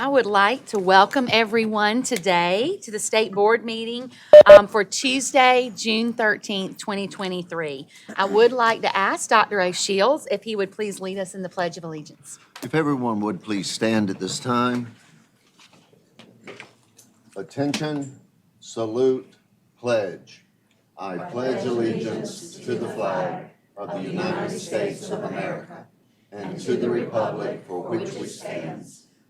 I would like to welcome everyone today to the State Board meeting for Tuesday, June 13th, 2023. I would like to ask Dr. O'Shields if he would please lead us in the Pledge of Allegiance. If everyone would please stand at this time. Attention, salute, pledge. I pledge allegiance to the flag of the United States of America and to the republic for which we stand,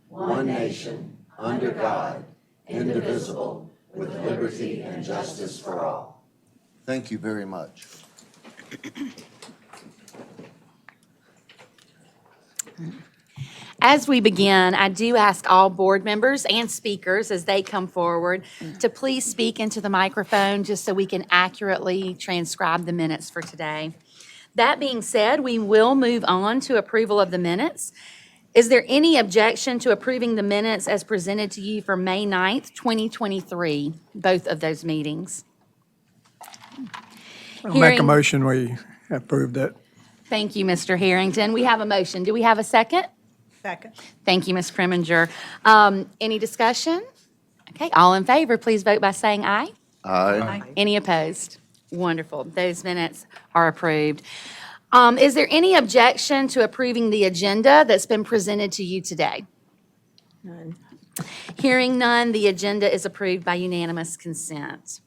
one nation, under God, indivisible, with liberty and justice for all. Thank you very much. As we begin, I do ask all board members and speakers as they come forward to please speak into the microphone just so we can accurately transcribe the minutes for today. That being said, we will move on to approval of the minutes. Is there any objection to approving the minutes as presented to you for May 9th, 2023, both of those meetings? I'll make a motion, we approve that. Thank you, Mr. Harrington. We have a motion. Do we have a second? Second. Thank you, Ms. Preminger. Any discussion? Okay, all in favor, please vote by saying aye. Aye. Any opposed? Wonderful. Those minutes are approved. Is there any objection to approving the agenda that's been presented to you today? None. Hearing none, the agenda is approved by unanimous consent.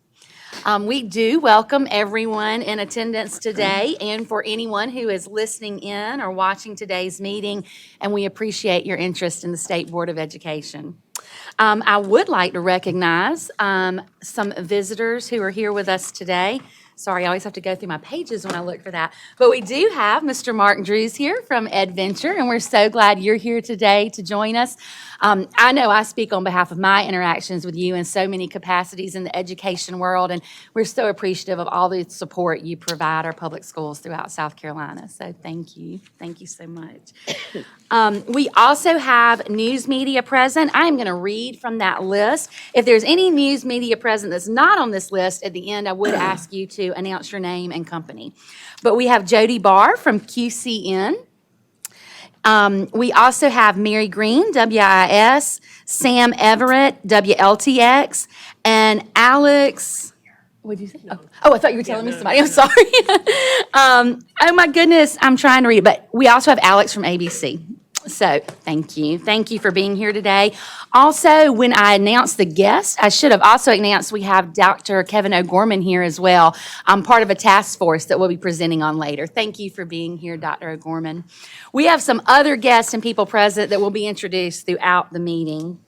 We do welcome everyone in attendance today and for anyone who is listening in or watching today's meeting, and we appreciate your interest in the State Board of Education. I would like to recognize some visitors who are here with us today. Sorry, I always have to go through my pages when I look for that. But we do have Mr. Mark Drews here from EdVenture, and we're so glad you're here today to join us. I know I speak on behalf of my interactions with you in so many capacities in the education world, and we're so appreciative of all the support you provide our public schools throughout South Carolina. So thank you. Thank you so much. We also have news media present. I am going to read from that list. If there's any news media present that's not on this list, at the end, I would ask you to announce your name and company. But we have Jody Barr from QCN. We also have Mary Green, WIS, Sam Everett, WLTX, and Alex, what did you say? Oh, I thought you were telling me somebody. I'm sorry. Oh, my goodness, I'm trying to read it. But we also have Alex from ABC. So thank you. Thank you for being here today. Also, when I announced the guest, I should have also announced we have Dr. Kevin O'Gorman here as well. I'm part of a task force that we'll be presenting on later. Thank you for being here, Dr. O'Gorman. We have some other guests and people present that will be introduced throughout the meeting.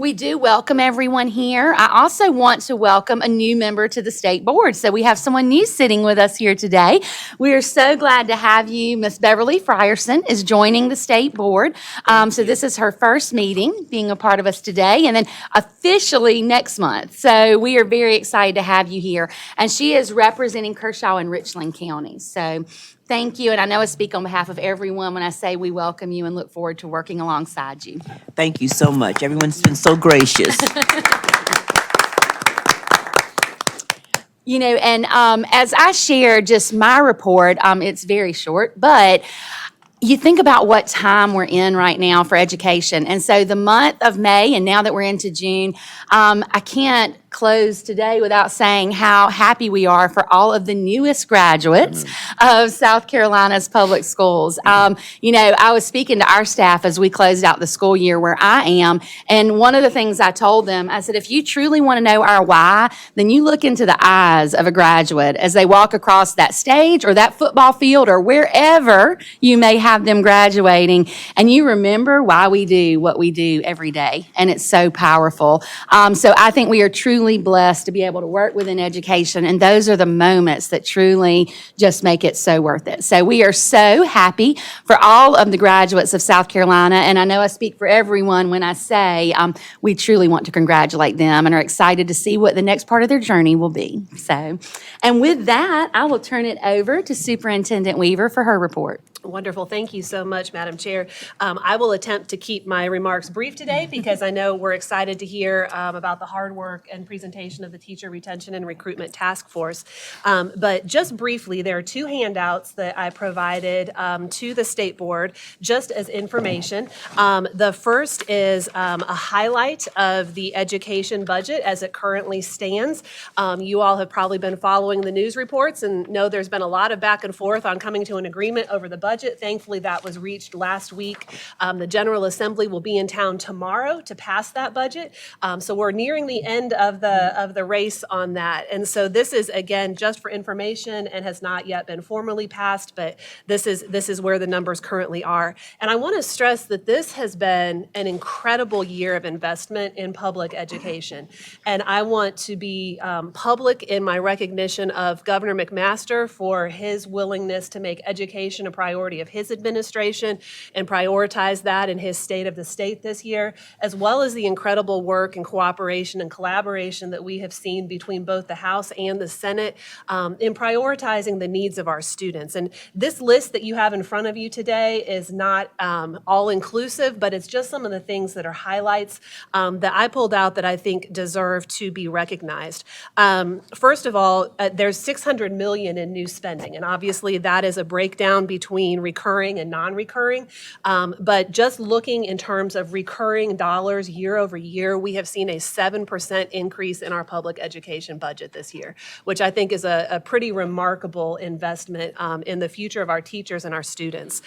We do welcome everyone here. I also want to welcome a new member to the State Board. So we have someone new sitting with us here today. We are so glad to have you. Miss Beverly Frierson is joining the State Board. So this is her first meeting being a part of us today, and then officially next month. So we are very excited to have you here. And she is representing Kershaw and Richland counties. So thank you, and I know I speak on behalf of everyone when I say we welcome you and look forward to working alongside you. Thank you so much. Everyone's been so gracious. You know, and as I share just my report, it's very short, but you think about what time we're in right now for education. And so the month of May, and now that we're into June, I can't close today without saying how happy we are for all of the newest graduates of South Carolina's public schools. You know, I was speaking to our staff as we closed out the school year where I am, and one of the things I told them, I said, if you truly want to know our why, then you look into the eyes of a graduate as they walk across that stage or that football field or wherever you may have them graduating, and you remember why we do what we do every day, and it's so powerful. So I think we are truly blessed to be able to work within education, and those are the moments that truly just make it so worth it. So we are so happy for all of the graduates of South Carolina, and I know I speak for everyone when I say we truly want to congratulate them and are excited to see what the next part of their journey will be. So, and with that, I will turn it over to Superintendent Weaver for her report. Wonderful. Thank you so much, Madam Chair. I will attempt to keep my remarks brief today because I know we're excited to hear about the hard work and presentation of the Teacher Retention and Recruitment Task Force. But just briefly, there are two handouts that I provided to the State Board just as information. The first is a highlight of the education budget as it currently stands. You all have probably been following the news reports and know there's been a lot of back and forth on coming to an agreement over the budget. Thankfully, that was reached last week. The General Assembly will be in town tomorrow to pass that budget. So we're nearing the end of the race on that. And so this is, again, just for information and has not yet been formally passed, but this is where the numbers currently are. And I want to stress that this has been an incredible year of investment in public education. And I want to be public in my recognition of Governor McMaster for his willingness to make education a priority of his administration and prioritize that in his State of the State this year, as well as the incredible work and cooperation and collaboration that we have seen between both the House and the Senate in prioritizing the needs of our students. And this list that you have in front of you today is not all-inclusive, but it's just some of the things that are highlights that I pulled out that I think deserve to be recognized. First of all, there's $600 million in new spending, and obviously that is a breakdown between recurring and non-recurring. But just looking in terms of recurring dollars year over year, we have seen a 7% increase in our public education budget this year, which I think is a pretty remarkable investment in the future of our teachers and our students.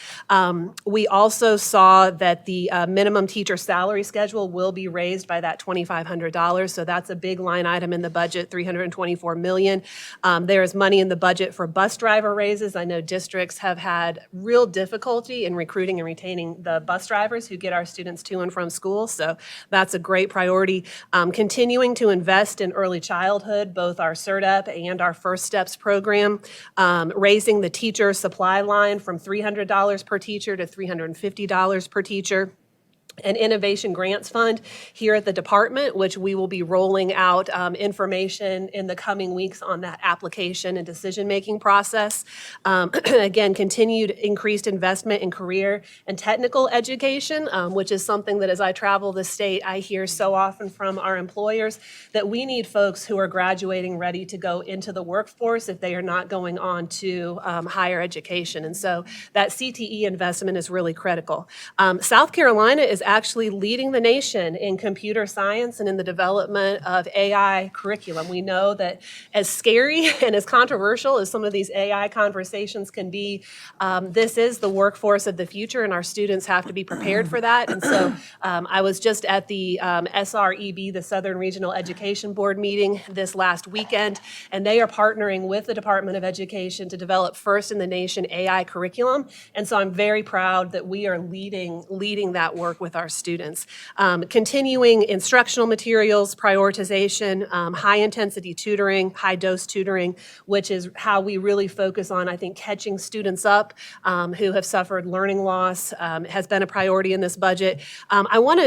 We also saw that the minimum teacher salary schedule will be raised by that $2,500, so that's a big line item in the budget, $324 million. There is money in the budget for bus driver raises. I know districts have had real difficulty in recruiting and retaining the bus drivers who get our students to and from school, so that's a great priority. Continuing to invest in early childhood, both our CERTUP and our First Steps program, raising the teacher supply line from $300 per teacher to $350 per teacher. An innovation grants fund here at the department, which we will be rolling out information in the coming weeks on that application and decision-making process. Again, continued increased investment in career and technical education, which is something that as I travel the state, I hear so often from our employers that we need folks who are graduating ready to go into the workforce if they are not going on to higher education. And so that CTE investment is really critical. South Carolina is actually leading the nation in computer science and in the development of AI curriculum. We know that as scary and as controversial as some of these AI conversations can be, this is the workforce of the future, and our students have to be prepared for that. And so I was just at the SREB, the Southern Regional Education Board meeting this last weekend, and they are partnering with the Department of Education to develop first in the nation AI curriculum. And so I'm very proud that we are leading that work with our students. Continuing instructional materials, prioritization, high-intensity tutoring, high-dose tutoring, which is how we really focus on, I think, catching students up who have suffered learning loss, has been a priority in this budget. I want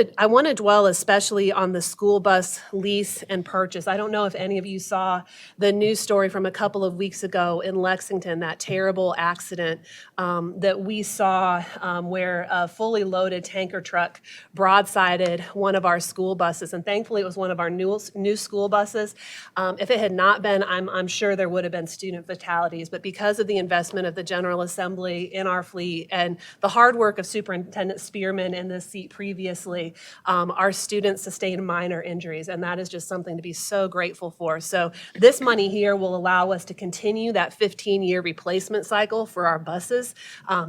to dwell especially on the school bus lease and purchase. I don't know if any of you saw the news story from a couple of weeks ago in Lexington, that terrible accident that we saw where a fully loaded tanker truck broadsided one of our school buses, and thankfully it was one of our new school buses. If it had not been, I'm sure there would have been student fatalities, but because of the investment of the General Assembly in our fleet and the hard work of Superintendent Spearman in this seat previously, our students sustained minor injuries, and that is just something to be so grateful for. So this money here will allow us to continue that 15-year replacement cycle for our buses.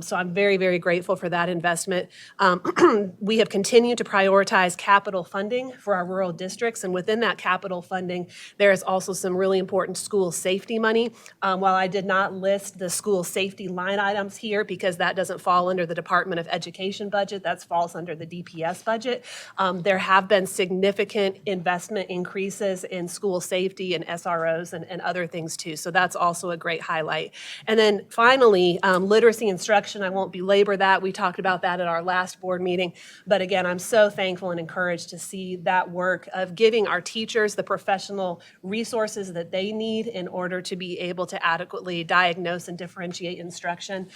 So I'm very, very grateful for that investment. We have continued to prioritize capital funding for our rural districts, and within that capital funding, there is also some really important school safety money. While I did not list the school safety line items here because that doesn't fall under the Department of Education budget, that falls under the DPS budget, there have been significant investment increases in school safety and SROs and other things too, so that's also a great highlight. And then finally, literacy instruction, I won't belabor that. We talked about that at our last board meeting. But again, I'm so thankful and encouraged to see that work of giving our teachers the professional resources that they need in order to be able to adequately diagnose and differentiate instruction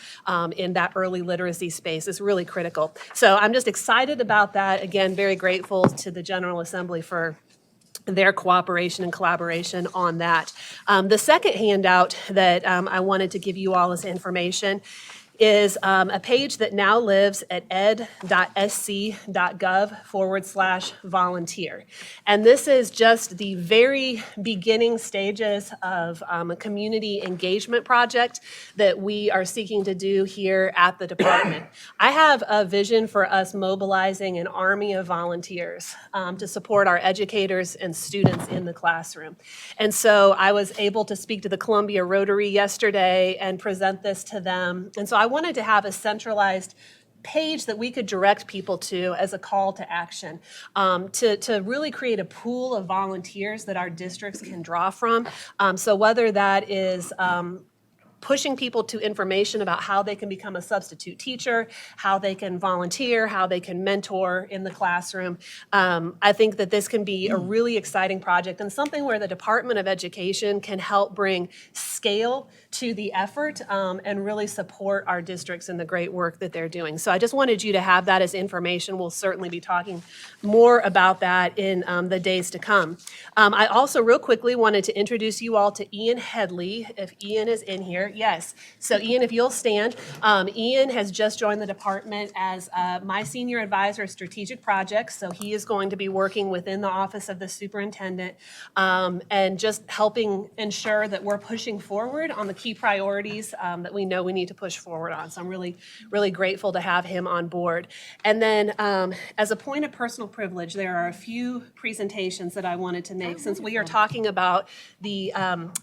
in that early literacy space is really critical. So I'm just excited about that. Again, very grateful to the General Assembly for their cooperation and collaboration on that. The second handout that I wanted to give you all as information is a page that now lives at ed.sc.gov/volunteer. And this is just the very beginning stages of a community engagement project that we are seeking to do here at the department. I have a vision for us mobilizing an army of volunteers to support our educators and students in the classroom. And so I was able to speak to the Columbia Rotary yesterday and present this to them. And so I wanted to have a centralized page that we could direct people to as a call to action, to really create a pool of volunteers that our districts can draw from. So whether that is pushing people to information about how they can become a substitute teacher, how they can volunteer, how they can mentor in the classroom. I think that this can be a really exciting project and something where the Department of Education can help bring scale to the effort and really support our districts in the great work that they're doing. So I just wanted you to have that as information. We'll certainly be talking more about that in the days to come. I also real quickly wanted to introduce you all to Ian Headley, if Ian is in here. Yes. So Ian, if you'll stand. Ian has just joined the department as my senior advisor of strategic projects. So he is going to be working within the office of the superintendent and just helping ensure that we're pushing forward on the key priorities that we know we need to push forward on. So I'm really, really grateful to have him on board. And then as a point of personal privilege, there are a few presentations that I wanted to make. Since we are talking about the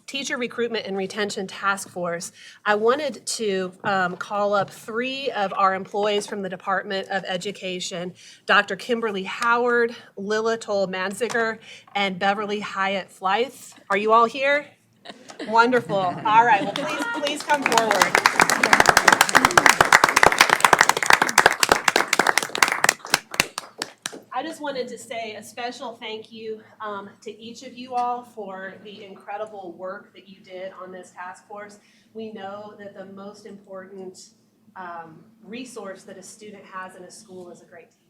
Teacher Recruitment and Retention Task Force, I wanted to call up 3 of our employees from the Department of Education, Dr. Kimberly Howard, Lila Toll-Manziger, and Beverly Hyatt Flythe. Are you all here? Wonderful. All right, well, please come forward. I just wanted to say a special thank you to each of you all for the incredible work that you did on this task force. We know that the most important resource that a student has in a school is a great teacher.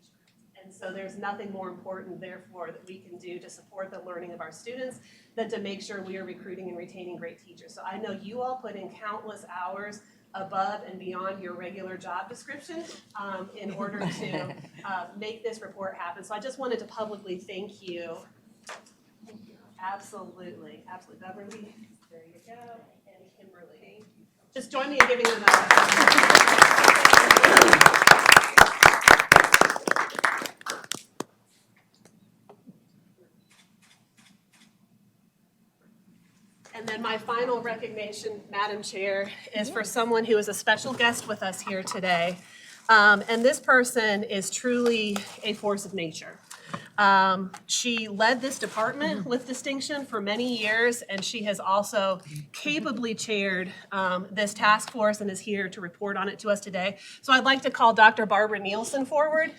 And so there's nothing more important, therefore, that we can do to support the learning of our students than to make sure we are recruiting and retaining great teachers. So I know you all put in countless hours above and beyond your regular job description in order to make this report happen. So I just wanted to publicly thank you. Absolutely, absolutely. Beverly, there you go, and Kimberly. Just join me in giving them a And then my final recognition, Madam Chair, is for someone who is a special guest with us here today. And this person is truly a force of nature. She led this department with distinction for many years, and she has also capably chaired this task force and is here to report on it to us today. So I'd like to call Dr. Barbara Nielsen forward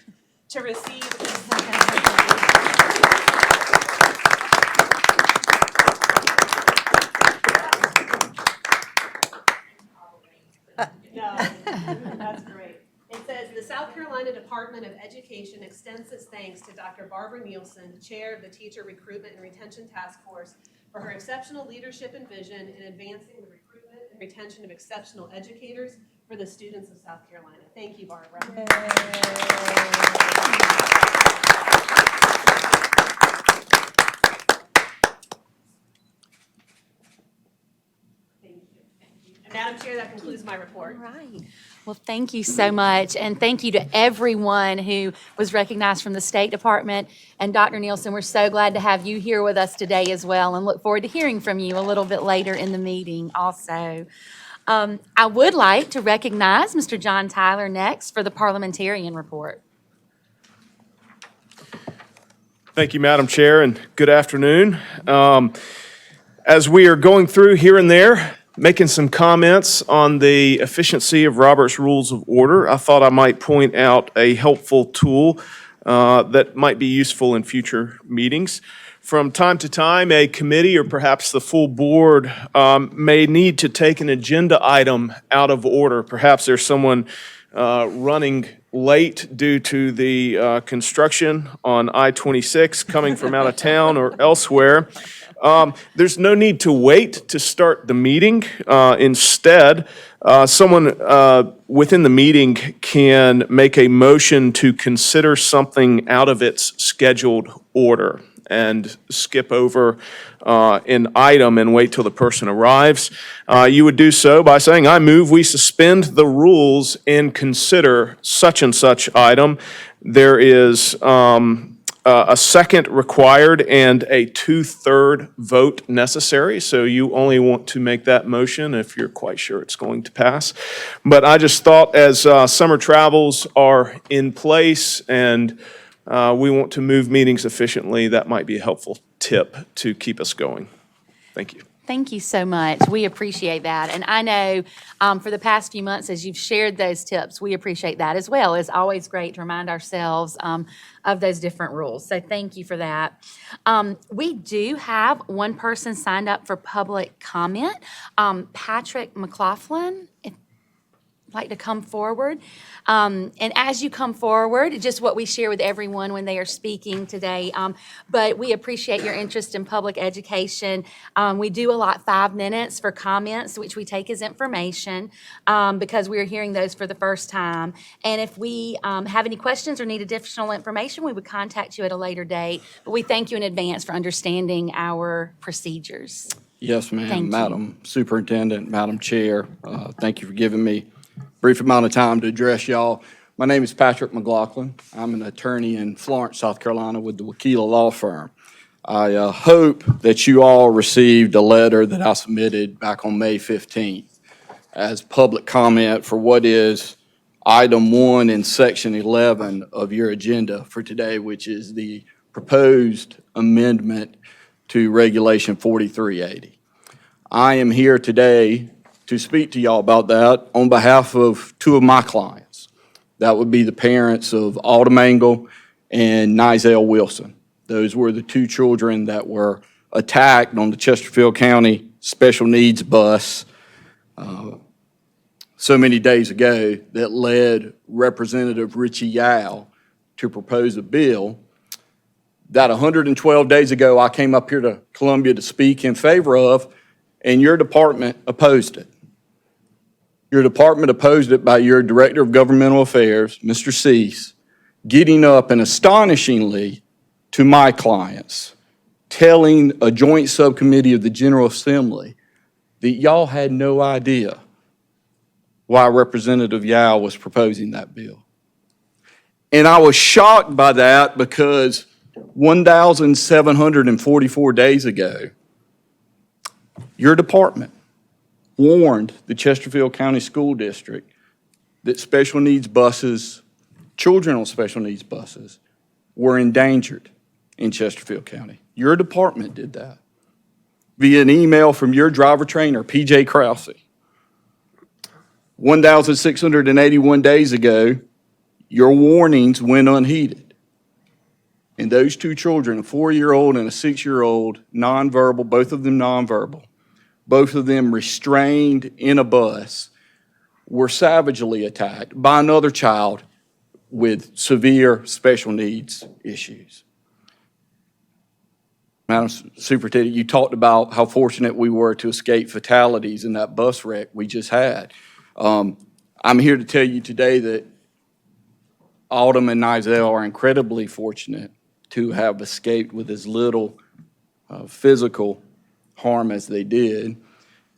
to receive this. No, that's great. It says, the South Carolina Department of Education extends its thanks to Dr. Barbara Nielsen, Chair of the Teacher Recruitment and Retention Task Force, for her exceptional leadership and vision in advancing the recruitment and retention of exceptional educators for the students of South Carolina. Thank you, Barbara. And Madam Chair, that concludes my report. All right. Well, thank you so much. And thank you to everyone who was recognized from the State Department. And Dr. Nielsen, we're so glad to have you here with us today as well, and look forward to hearing from you a little bit later in the meeting also. I would like to recognize Mr. John Tyler next for the parliamentarian report. Thank you, Madam Chair, and good afternoon. As we are going through here and there, making some comments on the efficiency of Robert's Rules of Order, I thought I might point out a helpful tool that might be useful in future meetings. From time to time, a committee or perhaps the full board may need to take an agenda item out of order. Perhaps there's someone running late due to the construction on I-26 coming from out of town or elsewhere, there's no need to wait to start the meeting. Instead, someone within the meeting can make a motion to consider something out of its scheduled order and skip over an item and wait till the person arrives. You would do so by saying, "I move we suspend the rules and consider such and such item." There is a second required and a two-third vote necessary, so you only want to make that motion if you're quite sure it's going to pass. But I just thought as summer travels are in place and we want to move meetings efficiently, that might be a helpful tip to keep us going. Thank you. Thank you so much. We appreciate that. And I know for the past few months, as you've shared those tips, we appreciate that as well. It's always great to remind ourselves of those different rules. So thank you for that. We do have one person signed up for public comment. Patrick McLaughlin, if like to come forward. And as you come forward, just what we share with everyone when they are speaking today, but we appreciate your interest in public education. We do allot 5 minutes for comments, which we take as information, because we are hearing those for the first time. And if we have any questions or need additional information, we would contact you at a later date. But we thank you in advance for understanding our procedures. Yes, ma'am. Thank you. Madam Superintendent, Madam Chair, thank you for giving me a brief amount of time to address y'all. My name is Patrick McLaughlin. I'm an attorney in Florence, South Carolina with the Wakila Law Firm. I hope that you all received a letter that I submitted back on May 15th as public comment for what is item 1 in section 11 of your agenda for today, which is the proposed amendment to Regulation 4380. I am here today to speak to y'all about that on behalf of 2 of my clients. That would be the parents of Autumn Angle and Nizelle Wilson. Those were the 2 children that were attacked on the Chesterfield County Special Needs bus so many days ago that led Representative Richie Yao to propose a bill that 112 days ago I came up here to Columbia to speak in favor of, and your department opposed it. Your department opposed it by your Director of Governmental Affairs, Mr. Cease, getting up and astonishingly to my clients, telling a joint subcommittee of the General Assembly that y'all had no idea why Representative Yao was proposing that bill. And I was shocked by that because 1,744 days ago, your department warned the Chesterfield County School District that special needs buses, children on special needs buses, were endangered in Chesterfield County. Your department did that via an email from your driver trainer, P.J. Krause. 1,681 days ago, your warnings went unheeded. And those 2 children, a 4-year-old and a 6-year-old, nonverbal, both of them nonverbal, both of them restrained in a bus, were savagely attacked by another child with severe special needs issues. Madam Superintendent, you talked about how fortunate we were to escape fatalities in that bus wreck we just had. I'm here to tell you today that Autumn and Nizelle are incredibly fortunate to have escaped with as little physical harm as they did.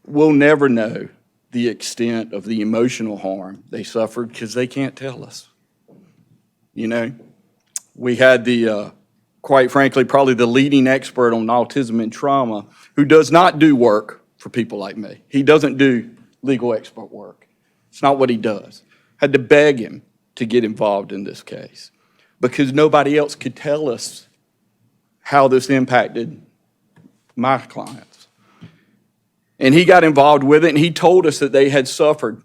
We'll never know the extent of the emotional harm they suffered because they can't tell us. You know, we had the, quite frankly, probably the leading expert on autism and trauma who does not do work for people like me. He doesn't do legal expert work. It's not what he does. Had to beg him to get involved in this case because nobody else could tell us how this impacted my clients. And he got involved with it, and he told us that they had suffered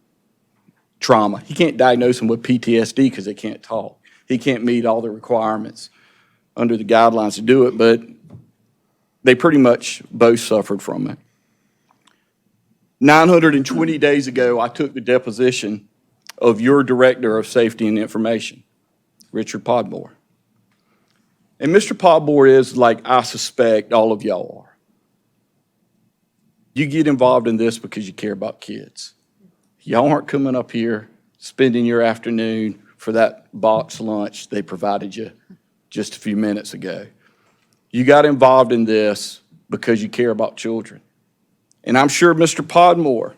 trauma. He can't diagnose them with PTSD because they can't talk. He can't meet all the requirements under the guidelines to do it, but they pretty much both suffered from it. 920 days ago, I took the deposition of your Director of Safety and Information, Richard Podmore. And Mr. Podmore is like I suspect all of y'all are. You get involved in this because you care about kids. Y'all aren't coming up here spending your afternoon for that box lunch they provided you just a few minutes ago. You got involved in this because you care about children. And I'm sure Mr. Podmore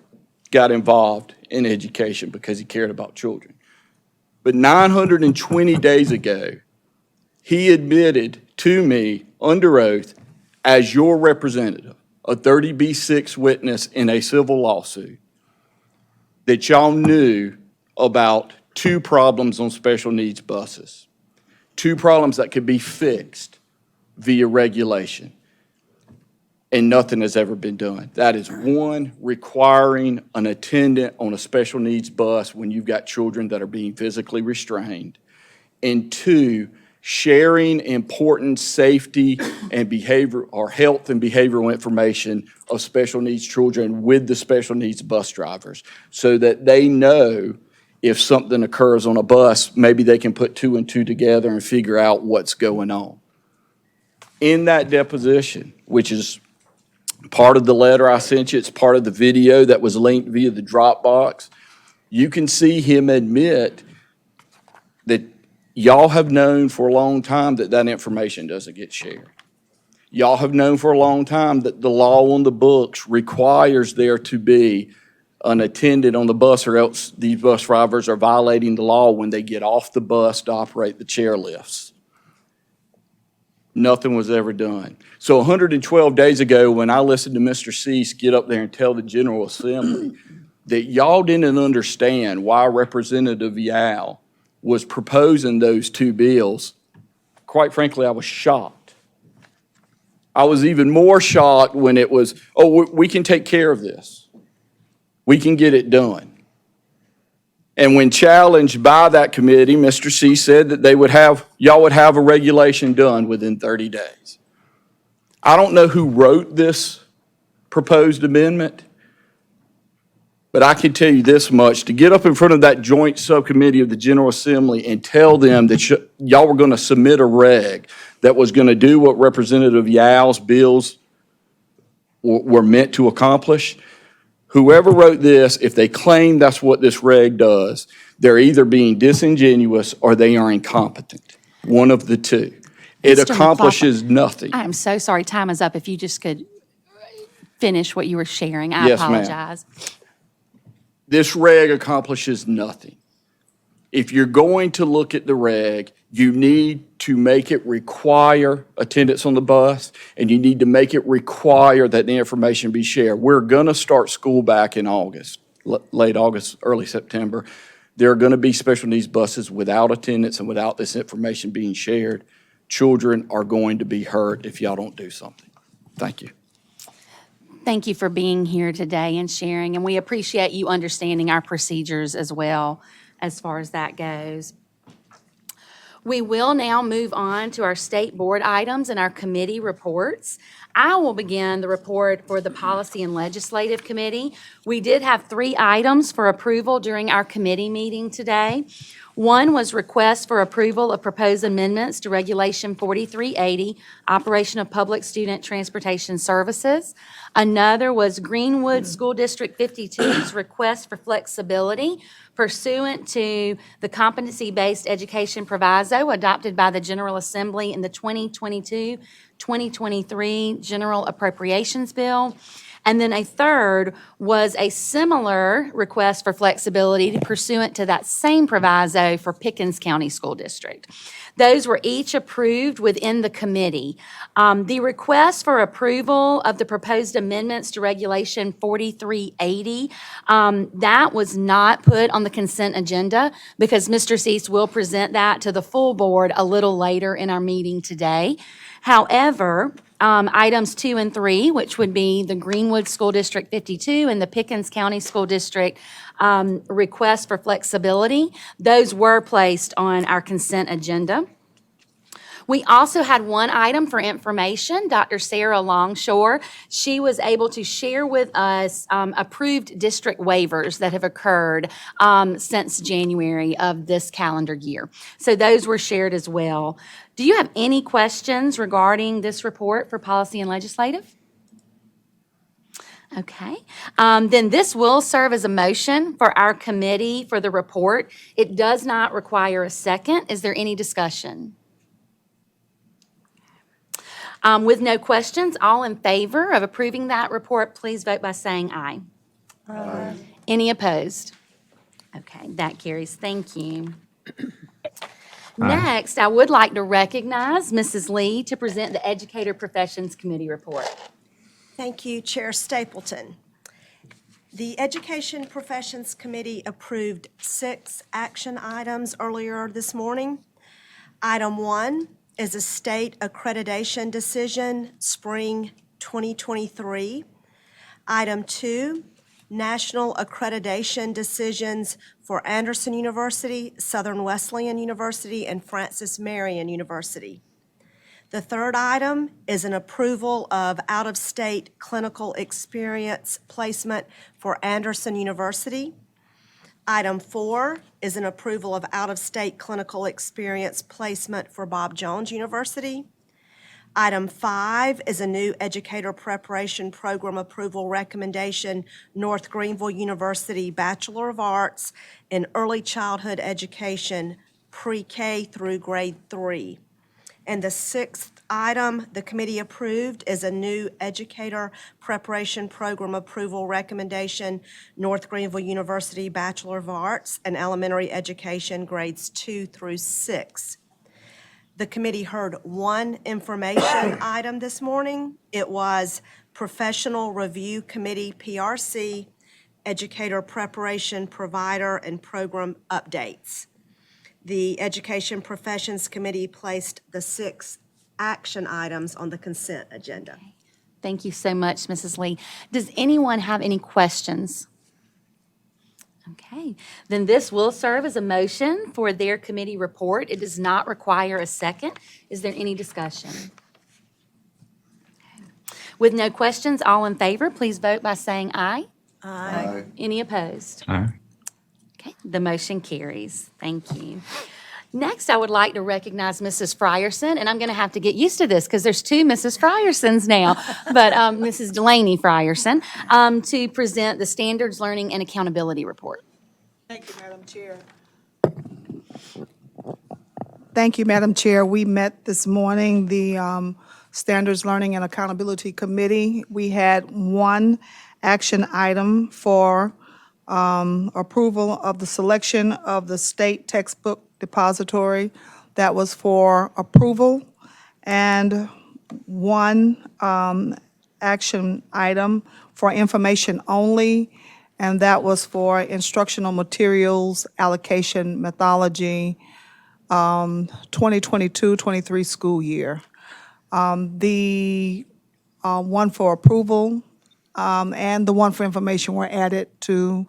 got involved in education because he cared about children. But 920 days ago, he admitted to me under oath as your representative, a 30B6 witness in a civil lawsuit, that y'all knew about two problems on special needs buses, two problems that could be fixed via regulation, and nothing has ever been done. That is one, requiring an attendant on a special needs bus when you've got children that are being physically restrained, and two, sharing important safety and behavior or health and behavioral information of special needs children with the special needs bus drivers so that they know if something occurs on a bus, maybe they can put two and two together and figure out what's going on. In that deposition, which is part of the letter I sent you, it's part of the video that was linked via the Dropbox, you can see him admit that y'all have known for a long time that that information doesn't get shared. Y'all have known for a long time that the law on the books requires there to be an attendant on the bus, or else these bus drivers are violating the law when they get off the bus to operate the chairlifts. Nothing was ever done. So 112 days ago, when I listened to Mr. Cease get up there and tell the General Assembly that y'all didn't understand why Representative Yao was proposing those two bills, quite frankly, I was shocked. I was even more shocked when it was, oh, we can take care of this. We can get it done. And when challenged by that committee, Mr. C said that y'all would have a regulation done within 30 days. I don't know who wrote this proposed amendment, but I can tell you this much: to get up in front of that joint subcommittee of the General Assembly and tell them that y'all were going to submit a reg that was going to do what Representative Yao's bills were meant to accomplish, whoever wrote this, if they claim that's what this reg does, they're either being disingenuous or they are incompetent. One of the two. It Mr. accomplishes nothing. I am so sorry, time is up. If you just could finish what you were sharing, I Yes, ma'am. apologize. This reg accomplishes nothing. If you're going to look at the reg, you need to make it require attendance on the bus, and you need to make it require that the information be shared. We're going to start school back in August, late August, early September. There are going to be special needs buses without attendance and without this information being shared. Children are going to be hurt if y'all don't do something. Thank you. Thank you for being here today and sharing, and we appreciate you understanding our procedures as well as far as that goes. We will now move on to our state board items and our committee reports. I will begin the report for the Policy and Legislative Committee. We did have 3 items for approval during our committee meeting today. One was request for approval of proposed amendments to Regulation 4380, Operation of Public Student Transportation Services. Another was Greenwood School District 52's request for flexibility pursuant to the competency-based education proviso adopted by the General Assembly in the 2022-2023 General Appropriations Bill. And then a third was a similar request for flexibility pursuant to that same proviso for Pickens County School District. Those were each approved within the committee. The request for approval of the proposed amendments to Regulation 4380, that was not put on the consent agenda because Mr. Cease will present that to the full board a little later in our meeting today. However, items 2 and 3, which would be the Greenwood School District 52 and the Pickens County School District request for flexibility, those were placed on our consent agenda. We also had one item for information. Dr. Sarah Longshore, she was able to share with us approved district waivers that have occurred since January of this calendar year. So those were shared as well. Do you have any questions regarding this report for Policy and Legislative? Okay, then this will serve as a motion for our committee for the report. It does not require a second. Is there any discussion? With no questions, all in favor of approving that report, please vote by saying aye. Aye. Any opposed? Okay, that carries. Thank you. Next, I would like to recognize Mrs. Lee to present the Educator Professions Committee report. Thank you, Chair Stapleton. The Education Professions Committee approved 6 action items earlier this morning. Item 1 is a state accreditation decision, spring 2023. Item 2, national accreditation decisions for Anderson University, Southern Wesleyan University, and Francis Marion University. The third item is an approval of out-of-state clinical experience placement for Anderson University. Item 4 is an approval of out-of-state clinical experience placement for Bob Jones University. Item 5 is a new educator preparation program approval recommendation, North Greenville University Bachelor of Arts in Early Childhood Education, pre-K through grade 3. And the 6th item the committee approved is a new educator preparation program approval recommendation, North Greenville University Bachelor of Arts in Elementary Education, grades 2 through 6. The committee heard one information item this morning. It was Professional Review Committee, PRC, Educator Preparation Provider and Program Updates. The Education Professions Committee placed the 6 action items on the consent agenda. Thank you so much, Mrs. Lee. Does anyone have any questions? Okay, then this will serve as a motion for their committee report. It does not require a second. Is there any discussion? With no questions, all in favor, please vote by saying aye. Aye. Any opposed? Aye. Okay, the motion carries. Thank you. Next, I would like to recognize Mrs. Frierson, and I'm going to have to get used to this because there's 2 Mrs. Friersons now, but Mrs. Delaney Frierson, to present the Standards Learning and Accountability Report. Thank you, Madam Chair. Thank you, Madam Chair. We met this morning, the Standards Learning and Accountability Committee. We had one action item for approval of the selection of the state textbook depository. That was for approval. And one action item for information only, and that was for instructional materials allocation methodology 2022-23 school year. The one for approval and the one for information were added to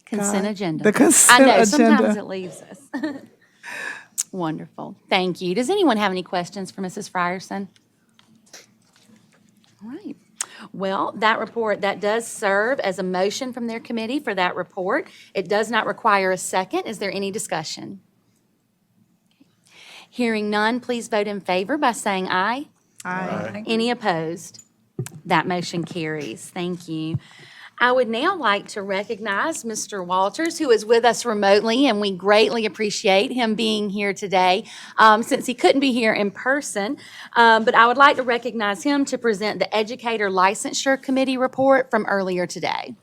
Consent agenda. the consent I know, agenda. sometimes it leaves us. Wonderful. Thank you. Does anyone have any questions for Mrs. Frierson? All right. Well, that report, that does serve as a motion from their committee for that report. It does not require a second. Is there any discussion? Hearing none, please vote in favor by saying aye. Aye. Any opposed? That motion carries. Thank you. I would now like to recognize Mr. Walters, who is with us remotely, and we greatly appreciate him being here today, since he couldn't be here in person. But I would like to recognize him to present the Educator Licensure Committee report from earlier today.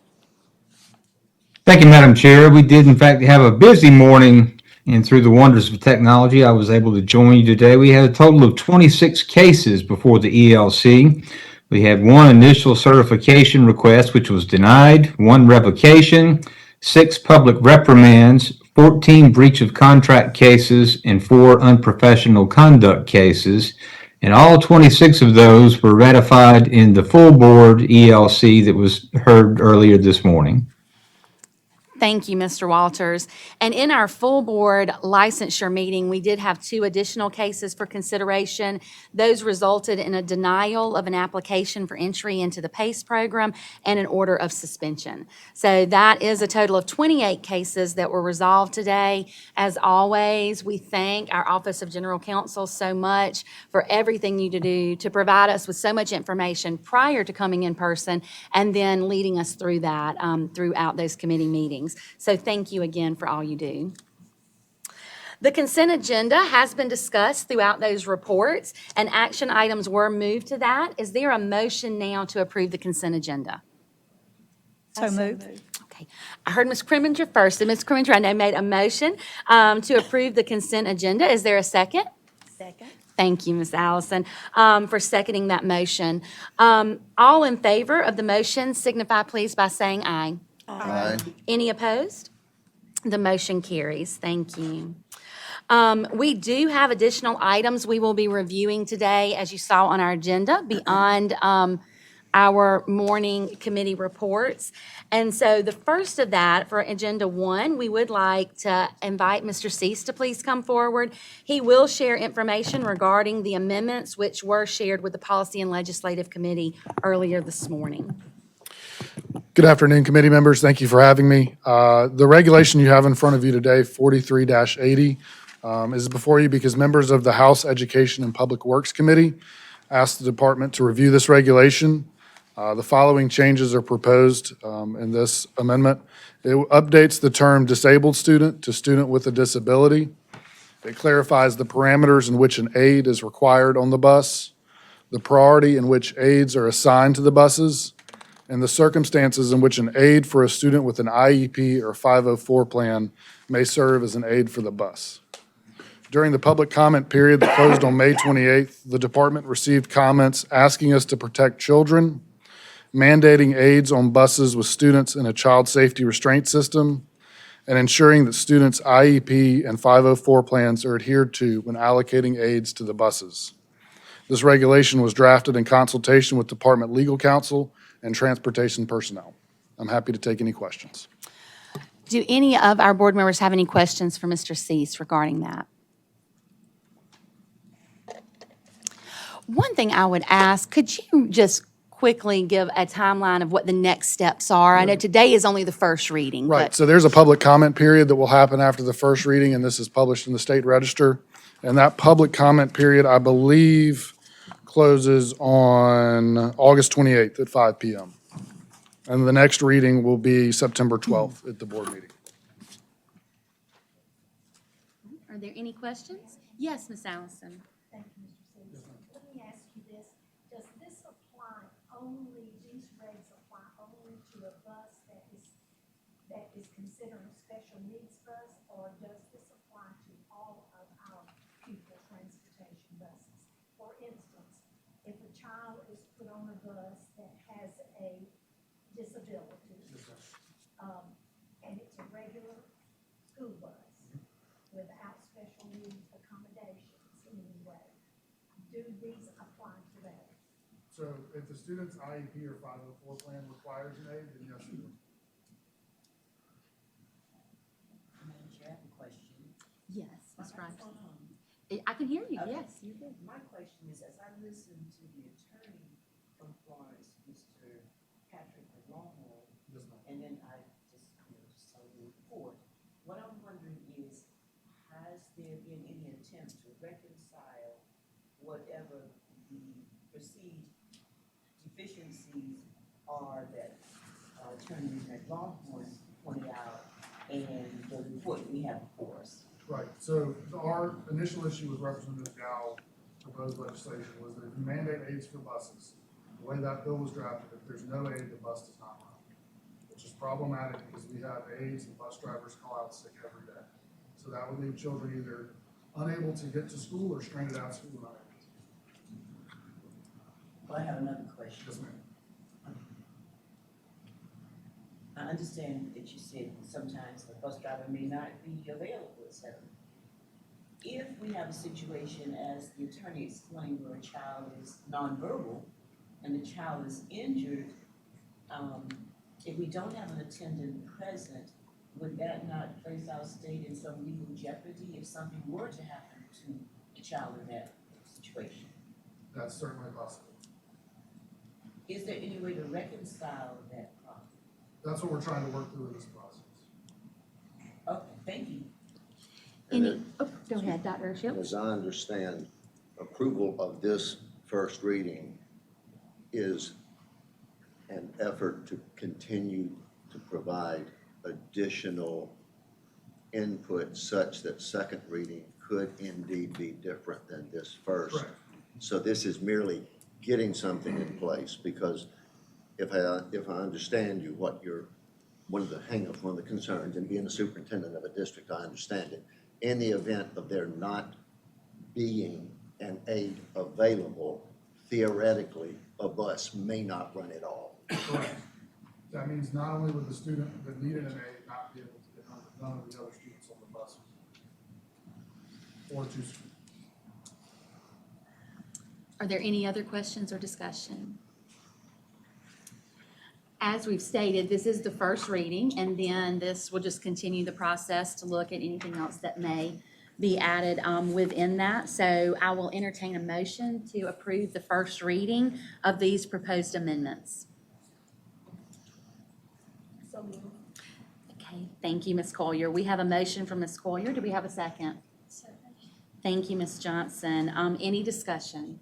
Thank you, Madam Chair. We did, in fact, have a busy morning, and through the wonders of technology, I was able to join you today. We had a total of 26 cases before the ELC. We had one initial certification request, which was denied, one revocation, 6 public reprimands, 14 breach of contract cases, and 4 unprofessional conduct cases. And all 26 of those were ratified in the full board ELC that was heard earlier this morning. Thank you, Mr. Walters. And in our full board licensure meeting, we did have 2 additional cases for consideration. Those resulted in a denial of an application for entry into the PACE program and an order of suspension. So that is a total of 28 cases that were resolved today. As always, we thank our Office of General Counsel so much for everything you do to provide us with so much information prior to coming in person and then leading us through that throughout those committee meetings. So thank you again for all you do. The consent agenda has been discussed throughout those reports, and action items were moved to that. Is there a motion now to approve the consent agenda? So moved. Okay, I heard Ms. Crimminger first, and Ms. Crimminger, I know, made a motion to approve the consent agenda. Is there a second? Second. Thank you, Ms. Allison, for seconding that motion. All in favor of the motion signify please by saying aye. Aye. Any opposed? The motion carries. Thank you. We do have additional items we will be reviewing today, as you saw on our agenda, beyond our morning committee reports. And so the first of that, for Agenda 1, we would like to invite Mr. Cease to please come forward. He will share information regarding the amendments which were shared with the Policy and Legislative Committee earlier this morning. Good afternoon, committee members. Thank you for having me. The regulation you have in front of you today, 43-80, is before you because members of the House Education and Public Works Committee asked the department to review this regulation. The following changes are proposed in this amendment. It updates the term disabled student to student with a disability. It clarifies the parameters in which an aide is required on the bus, the priority in which aides are assigned to the buses, and the circumstances in which an aide for a student with an IEP or 504 plan may serve as an aide for the bus. During the public comment period that closed on May 28th, the department received comments asking us to protect children, mandating aides on buses with students in a child safety restraint system, and ensuring that students' IEP and 504 plans are adhered to when allocating aides to the buses. This regulation was drafted in consultation with Department Legal Counsel and transportation personnel. I'm happy to take any questions. Do any of our board members have any questions for Mr. Cease regarding that? One thing I would ask, could you just quickly give a timeline of what the next steps are? I know today is only the first reading. Right, but- so there's a public comment period that will happen after the first reading, and this is published in the State Register. And that public comment period, I believe, closes on August 28th at 5 p.m. And the next reading will be September 12th at the board meeting. Are there any questions? Yes, Ms. Allison. Thank you, Mr. Cease. Let me ask you this. Does this apply only, these regs apply only to a bus that is considered a special needs bus, or does this apply to all of our pupil transportation buses? For instance, if a child is put on a bus that has a disability, and it's a regular school bus without special needs accommodations in any way, do these apply to that? So if the student's IEP or 504 plan requires an aide, then yes, it will. Madam Chair, I have a question. Yes, Ms. Rice. I can hear you, yes, you're good. My question is, as I listen to the attorney from Florence, Mr. Patrick Longhorn, and then I just saw the report, what I'm wondering is, has there been any attempt to reconcile whatever the perceived deficiencies are that Attorney Longhorn pointed out in the report we have before us? Right, so our initial issue with Representative Gow's proposed legislation was that if you mandate aides for buses, the way that bill was drafted, if there's no aide, the bus does not run, which is problematic because we have aides and bus drivers call out sick every day. So that would leave children either unable to get to school or stranded out of school. Well, I have another question. Yes, ma'am. I understand that you said sometimes the bus driver may not be available, et cetera. If we have a situation, as the attorney explained, where a child is nonverbal and the child is injured, if we don't have an attendant present, would that not place our state in some legal jeopardy if something were to happen to a child in that situation? That's certainly possible. Is there any way to reconcile that problem? That's what we're trying to work through in this process. Okay, thank you. Any, oh, go ahead, Dr. Urshiel. As I understand, approval of this first reading is an effort to continue to provide additional input such that second reading could indeed be different than this first. Correct. So this is merely getting something in place, because if I understand you, what you're, one of the hangups, one of the concerns, and being a superintendent of a district, I understand it. In the event of there not being an aid available, theoretically, a bus may not run at all. Correct. That means not only would the student that needed an aid not be able to get on, none of the other students on the bus. Or to school. Are there any other questions or discussion? As we've stated, this is the first reading, and then this will just continue the process to look at anything else that may be added within that. So I will entertain a motion to approve the first reading of these proposed amendments. Okay, thank you, Ms. Collier. We have a motion from Ms. Collier. Do we have a second? Thank you, Ms. Johnson. Any discussion?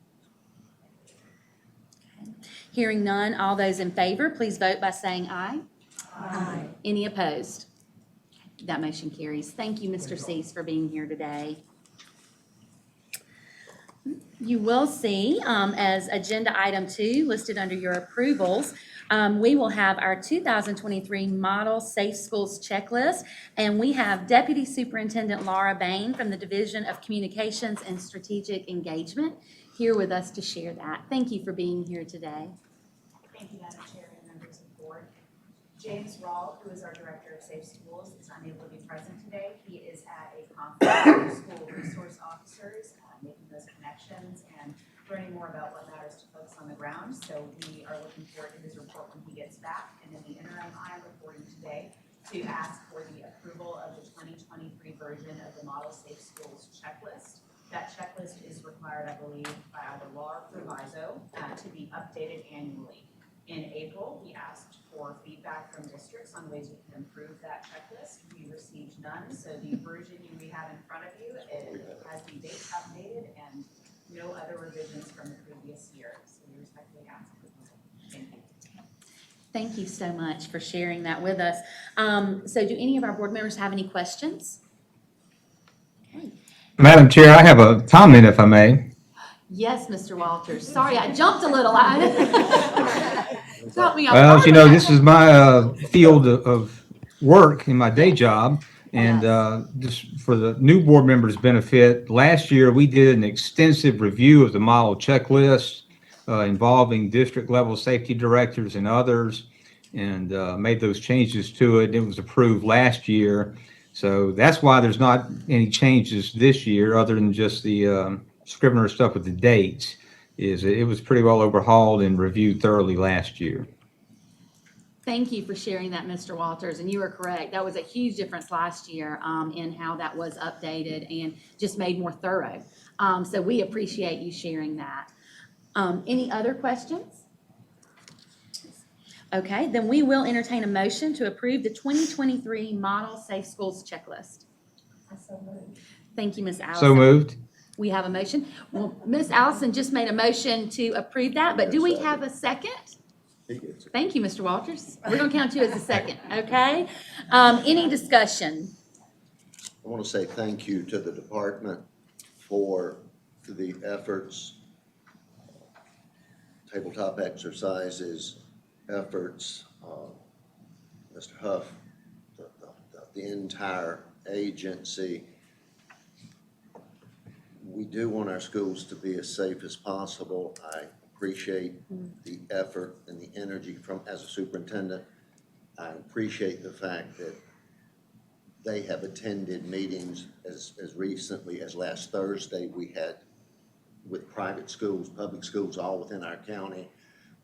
Okay. Hearing none, all those in favor, please vote by saying aye. Aye. Any opposed? That motion carries. Thank you, Mr. Cease, for being here today. You will see, as agenda item 2, listed under your approvals, we will have our 2023 Model Safe Schools Checklist, and we have Deputy Superintendent Laura Bain from the Division of Communications and Strategic Engagement here with us to share that. Thank you for being here today. Thank you, Madam Chair and members of the board. James Rawl, who is our Director of Safe Schools, is unable to be present today. He is at a conference with school resource officers, making those connections and learning more about what matters to folks on the ground. So we are looking forward to his report when he gets back. And in the interim, I am reporting today to ask for the approval of the 2023 version of the Model Safe Schools Checklist. That checklist is required, I believe, by either law or proviso to be updated annually. In April, we asked for feedback from districts on ways we can improve that checklist. We received none, so the version we have in front of you has the date updated and no other revisions from the previous year. So we respectfully ask for approval. Thank you. Thank you so much for sharing that with us. So do any of our board members have any questions? Okay. Madam Chair, I have a comment, if I may. Yes, Mr. Walters. Sorry, I jumped a little. Caught me off Well, guard you know, with this that. is my field of work in my day job. And just for the new board members' benefit, last year we did an extensive review of the model checklist involving district level safety directors and others, and made those changes to it. It was approved last year. So that's why there's not any changes this year other than just the Scrivener stuff with the dates. It was pretty well overhauled and reviewed thoroughly last year. Thank you for sharing that, Mr. Walters, and you are correct. That was a huge difference last year in how that was updated and just made more thorough. So we appreciate you sharing that. Any other questions? Okay, then we will entertain a motion to approve the 2023 Model Safe Schools Checklist. Thank you, Ms. Allison. So moved. We have a motion. Well, Ms. Allison just made a motion to approve that, but do we have a second? Thank you, Mr. Walters. We're going to count you as a second, okay? Any discussion? I want to say thank you to the department for the efforts, tabletop exercises, efforts, Mr. Huff, the entire agency. We do want our schools to be as safe as possible. I appreciate the effort and the energy from, as a superintendent. I appreciate the fact that they have attended meetings as recently as last Thursday. We had with private schools, public schools, all within our county.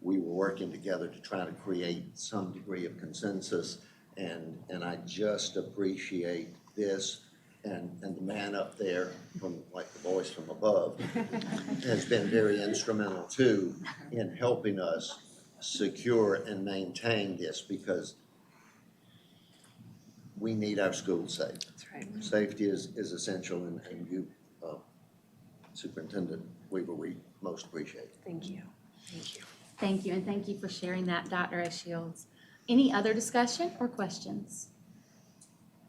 We were working together to try to create some degree of consensus, And I just appreciate this, and the man up there from, like the voice from above, has been very instrumental too in helping us secure and maintain this, because we need our schools safe. That's right. Safety is essential, and you, Superintendent Weaver, we most appreciate. Thank you. Thank you. Thank you, and thank you for sharing that, Dr. Shields. Any other discussion or questions?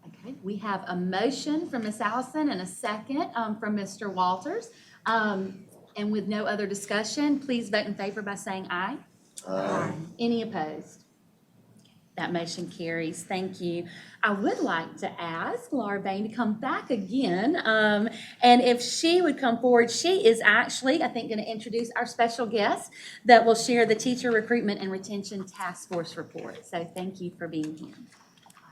Okay, we have a motion from Ms. Allison and a second from Mr. Walters. And with no other discussion, please vote in favor by saying aye. Aye. Any opposed? That motion carries. Thank you. I would like to ask Laura Bain to come back again. And if she would come forward, she is actually, I think, going to introduce our special guest that will share the Teacher Recruitment and Retention Task Force report. So thank you for being here.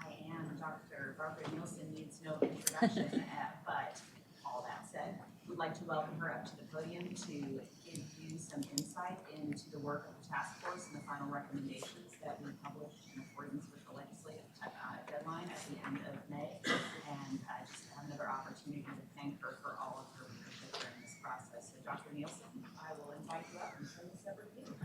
I am Dr. Barbara Nielsen, needs no introduction, but all that said, we'd like to welcome her up to the podium to give you some insight into the work of the task force and the final recommendations that we published in accordance with the legislative deadline at the end of May. And just have another opportunity to thank her for all of her leadership during this process. So Dr. Nielsen, I will invite you up and turn this over to you.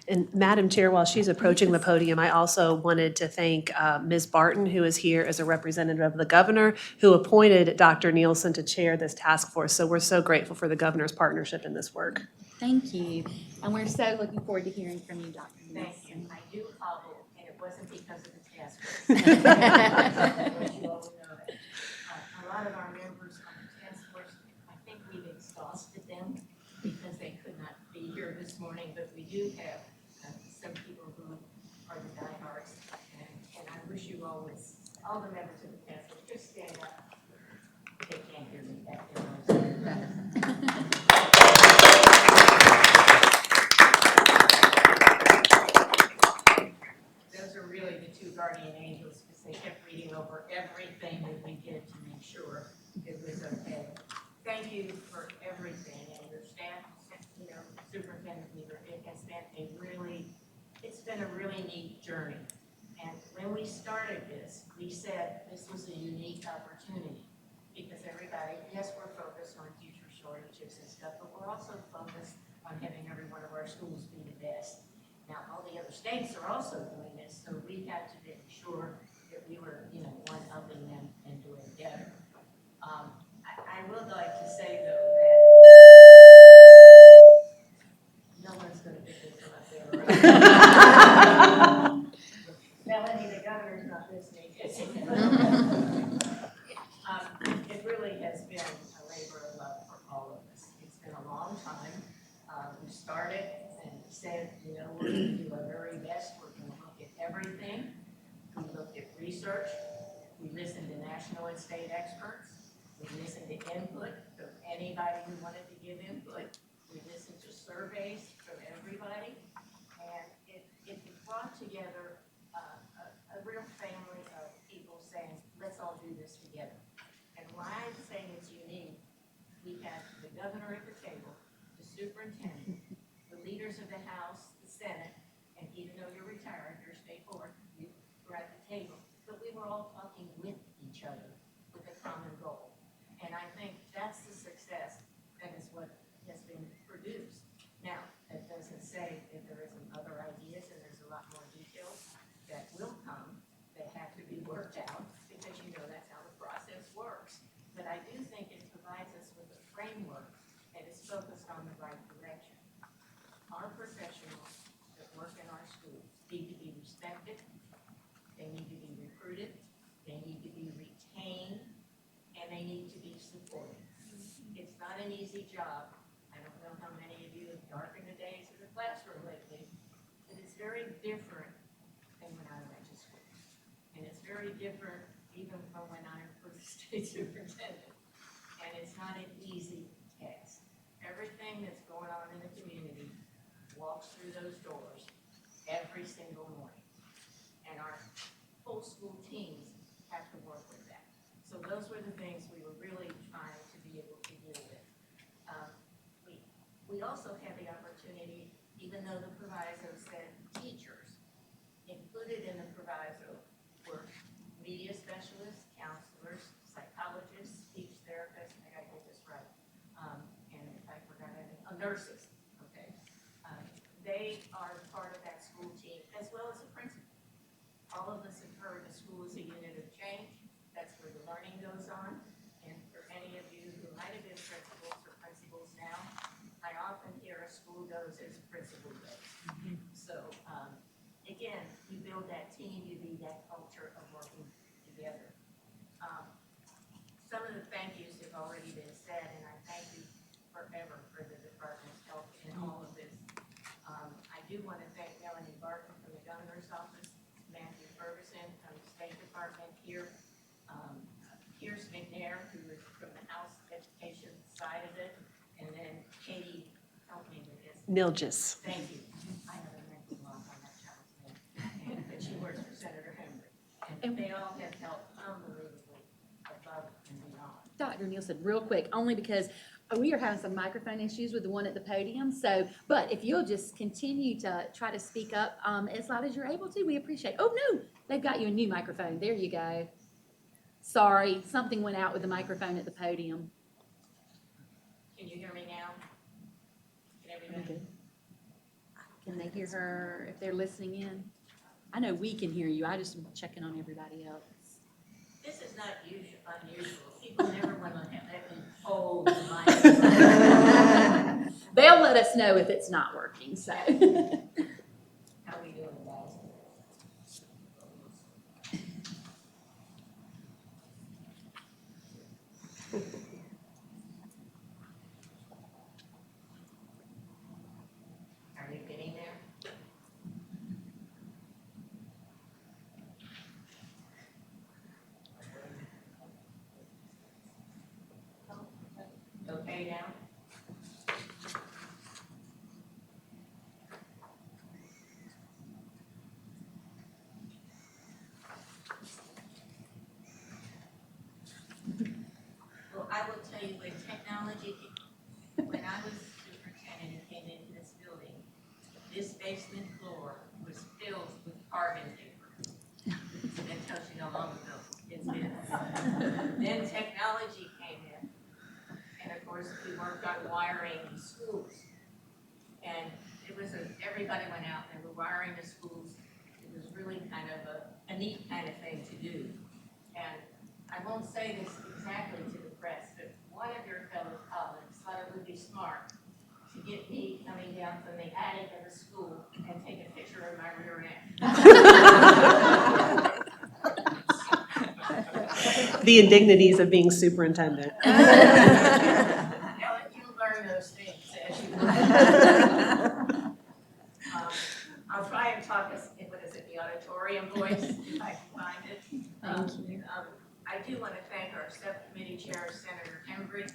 And Madam Chair, while she's approaching the podium, I also wanted to thank Ms. Barton, who is here as a representative of the governor, who appointed Dr. Nielsen to chair this task force. So we're so grateful for the governor's partnership in this work. Thank you. And we're so looking forward to hearing from you, Dr. Thank you. Nielsen. I do hobble, and it wasn't because of the task force. I want you all to know that. A lot of our members on the task force, I think we've exhausted them because they could not be here this morning, but we do have some people who are the diehards, and I wish you all would, all the members of the task force, just stand up. They can't hear me back there. Those are really the two guardian angels, because they kept reading over everything that we did to make sure it was okay. Thank you for everything, and your staff, you know, Superintendent Weaver, it has been it's been a really neat journey. And when we started this, we said this was a unique opportunity, because everybody, yes, we're focused on teacher shortages and stuff, but we're also focused on having every one of our schools be the best. Now, all the other states are also doing this, so we had to make sure that we were, you know, one-upping them and doing better. I would like to say, though, that no one's going to pick this one up there, right? Melanie, the governor's not listening. It really has been a labor of love for all of us. It's been a long time. We started and said, you know, we're going to do our very best. We're going to look at everything. We looked at research. We listened to national and state experts. We listened to input from anybody who wanted to give input. We listened to surveys from everybody. And it brought together a real family of people saying, let's all do this together. And why I'm saying it's unique, we had the governor at the table, the superintendent, the leaders of the House, the Senate, and even though you're retired, you're state board, you were at the table. But we were all talking with each other with a common goal. And I think that's the success that is what has been produced. Now, that doesn't say that there isn't other ideas, and there's a lot more details that will come that have to be worked out, because you know that's how the process works. But I do think it provides us with a framework that is focused on the right direction. Our professionals that work in our schools need to be respected, they need to be recruited, they need to be retained, and they need to be supported. It's not an easy job. I don't know how many of you have darkened the days in the classroom lately, but it's very different than when I went to school. And it's very different even from when I was state superintendent. And it's not an easy task. Everything that's going on in the community walks through those doors every single morning. And our whole school teams have to work with that. So those were the things we were really trying to be able to deal with. We also had the opportunity, even though the proviso said teachers, included in the proviso were nurses, okay? They are part of that school team as well as the principal. All of us have heard the school is a unit of change. That's where the learning goes on. And for any of you who might have been principals or principals now, I often hear a school goes as a principal goes. So, again, you build that team, you need that culture of working together. Some of the thank yous have already been said, and I thank you forever for the department's help in all of this. I do want to thank Melanie Barton from the governor's office, Matthew Ferguson from the State Department here, Pierce McNair, who is from the House Education side of it, and then Katie, help me with this. Nilgis. Thank you. I have a mental block on that child's name, but she works for Senator Henry. And they all have helped unbelievably above and beyond. Dr. Nielsen, real quick, only because we are having some microphone issues with the one at the podium. So, but if you'll just continue to try to speak up as loud as you're able to, we appreciate. Oh, no, they've got you a new microphone. There you go. Sorry, something went out with the microphone at the podium. Can you hear me now? Can everybody? Okay. Can they hear her if they're listening in? I know we can hear you. I just am checking on everybody else. This is not unusual. People never want to have that hold the microphone. They'll let us know if it's not working, so. How we doing, guys? Are you getting there? Okay now? Well, I will tell you, when technology, when I was superintendent and came into this building, this basement floor was filled with carbon paper. That tells you how long ago it's been. Then technology came in, and of course, we worked on wiring in schools. And it was everybody went out and they were wiring the schools. It was really kind of a neat kind of thing to do. And I won't say this exactly to the press, but one of your fellow colleagues thought it would be smart to get me coming down from the attic of the school and take a picture of my rear end. The indignities of being superintendent. Now, you'll learn those things as you learn. I'll try and talk as, what is it, the auditorium voice, if I can find it. Thank you. I do want to thank our subcommittee chair, Senator Hembry,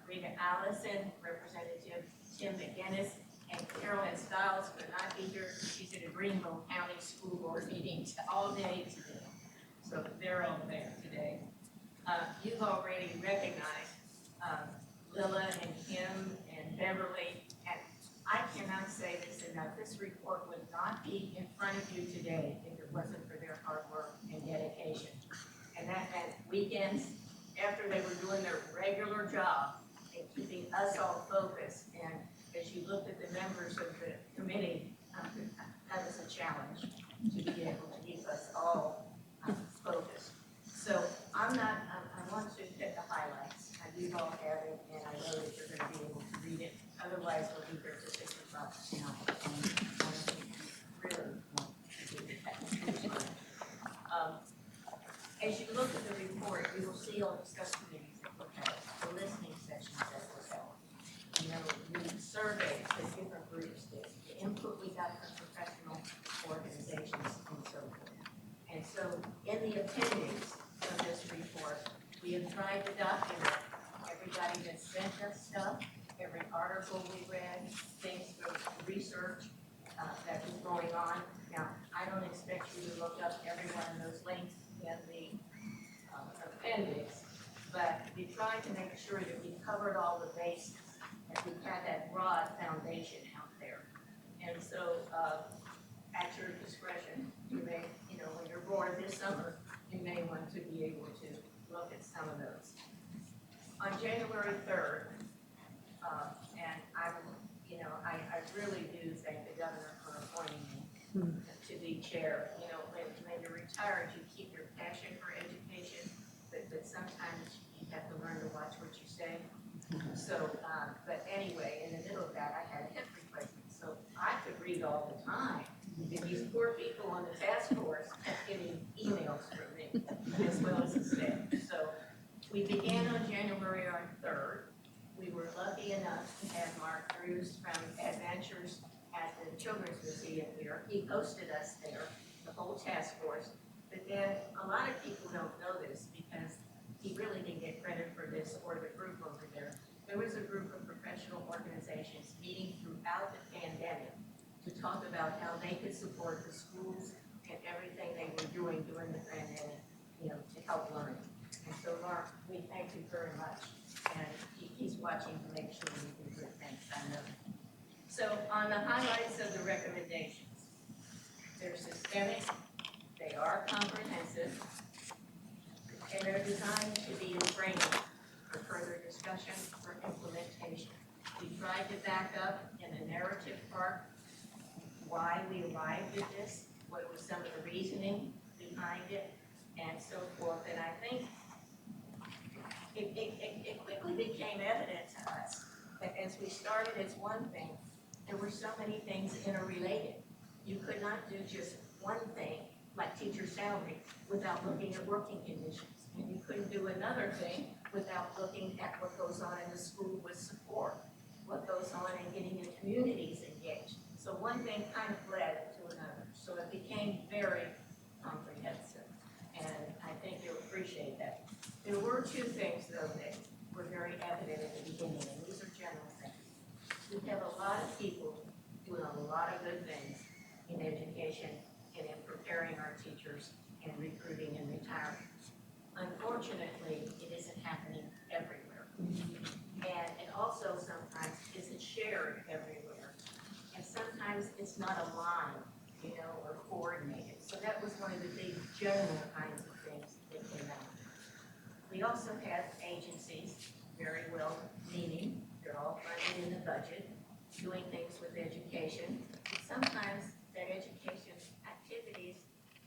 Rita Allison, Representative Tim McGinnis, and Carolyn Stiles could not be here. She's at a Greenville County School Board meeting all day today. So they're all there today. You've already recognized Lila and Kim and Beverly, and I cannot say this enough. This report would not be in front of you today if it wasn't for their hard work and dedication. And that meant weekends after they were doing their regular job and keeping us all focused. And as you looked at the members of the committee, that was a challenge to be able to keep us all focused. So I want to hit the highlights. You've all have it, and I know that you're going to be able to read it. Otherwise, we'll be here till 6 o'clock tonight. Really want to do that. As you look at the report, you will see all the subcommittees that were held, the listening sessions that were held. You know, we surveyed the different groups, the input we got from professional organizations and so forth. And so in the appendix of this report, we have tried to document everybody that sent us stuff, every article we read, things from research that was going on. Now, I don't expect you to look up every one of those links in the appendix, but we tried to make sure that we covered all the bases, that we had that broad foundation out there. And so, at your discretion, you may, when you're bored this summer, you may want to be able to look at some of those. On January 3rd, and I'm know, I really do thank the governor for appointing me to be chair. You know, when you're retired, you keep your passion for education, but sometimes you have to learn to watch what you say. So, but anyway, in the middle of that, I had a hip replacement, so I could read all the time. And these poor people on the task force kept getting emails from me, as well as the staff. So we began on January 3rd. We were lucky enough to have Mark Drews from Adventures at the Children's Museum here. He hosted us there, the whole task force. But then a lot of people don't know this because he really didn't get credit for this or the group over there. There was a group of professional organizations meeting throughout the pandemic to talk about how they could support the schools and everything they were doing during the pandemic, you know, to help learning. And so, Mark, we thank you very much. And he's watching to make sure we do good things, I know. So on the highlights of the recommendations, they're systemic, they are comprehensive, and they're designed to be a framework for further discussion or implementation. We tried to back up in the narrative part why we arrived at this, what was some of the reasoning behind it, and so forth. And I think it quickly became evident to us that as we started as one thing, there were so many things interrelated. You could not do just one thing, like teacher salary, without looking at working conditions. And you couldn't do another thing without looking at what goes on in the school with support, what goes on in getting the communities engaged. So one thing kind of led to another. So it became very comprehensive. And I think you'll appreciate that. There were two things, though, that were very evident at the beginning, and these are general things. We have a lot of people doing a lot of good things in education and in preparing our teachers and recruiting and retiring. Unfortunately, it isn't happening everywhere. And it also sometimes isn't shared everywhere. And sometimes it's not aligned, you know, or coordinated. So that was one of the big general kinds of things that came out. We also have agencies, very well meaning, they're all funded in the budget, doing things with education. But sometimes that education activities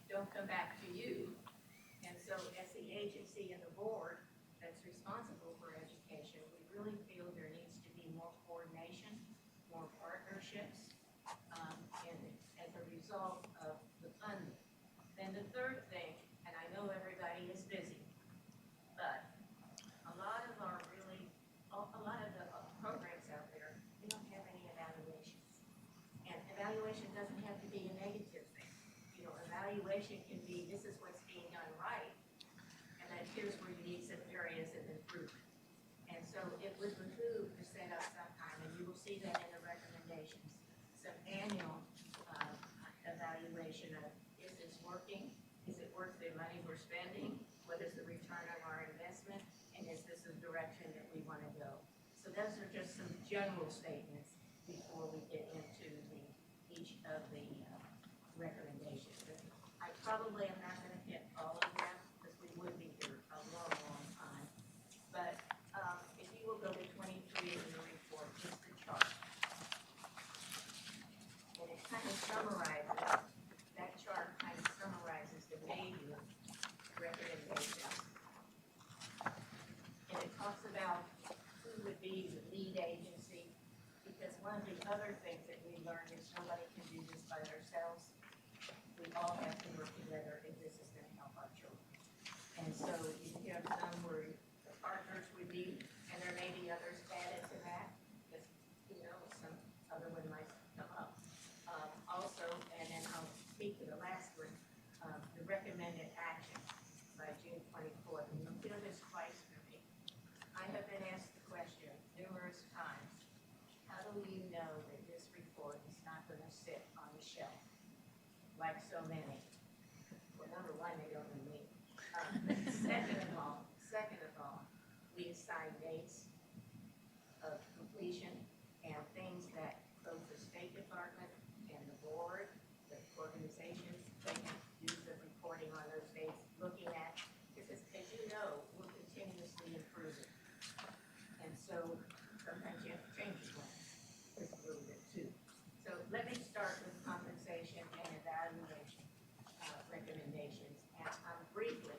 don't come back to you. And so as the agency and the board that's responsible for education, we really feel there needs to be more coordination, more partnerships, and as a result of the funding. Then the third thing, and I know everybody is busy, but a lot of our the programs out there, we don't have any evaluations. And evaluation doesn't have to be a negative thing. You know, evaluation can be, this is what's being done right, and then here's where you need some areas of improvement. And so it would behoove to set up sometime, and you will see that in the recommendations, some annual evaluation of, is this working? Is it worth the money we're spending? What is the return on our investment? And is this the direction that we want to go? So those are just some general statements before we get into each of the recommendations. I probably am not going to hit all of them because we would be here a long, long time. But if you will go to 23 in the report, just the chart. And it kind of summarizes, that chart kind of summarizes the major recommendations. And it talks about who would be the lead agency, because one of the other things that we learned is nobody can do this by themselves. We all have to work together if this is gonna help our children. And so you have some where the partners would be, and there may be others added to that, because, you know, some other one might come up. Also, and then I'll speak to the last one, the recommended action by June 24th, and you'll hear this twice from me. I have been asked the question numerous times, how do you know that this report is not gonna sit on the shelf like so many? Well, number one, they don't know me. Second of all, we assign dates of completion and things that both the State Department and the board, the organizations, they have to do the reporting on those dates, looking at, because as you know, we're continuously improving. And so sometimes you have to change the plan. just a little bit too. So let me start with compensation and evaluation recommendations. And briefly,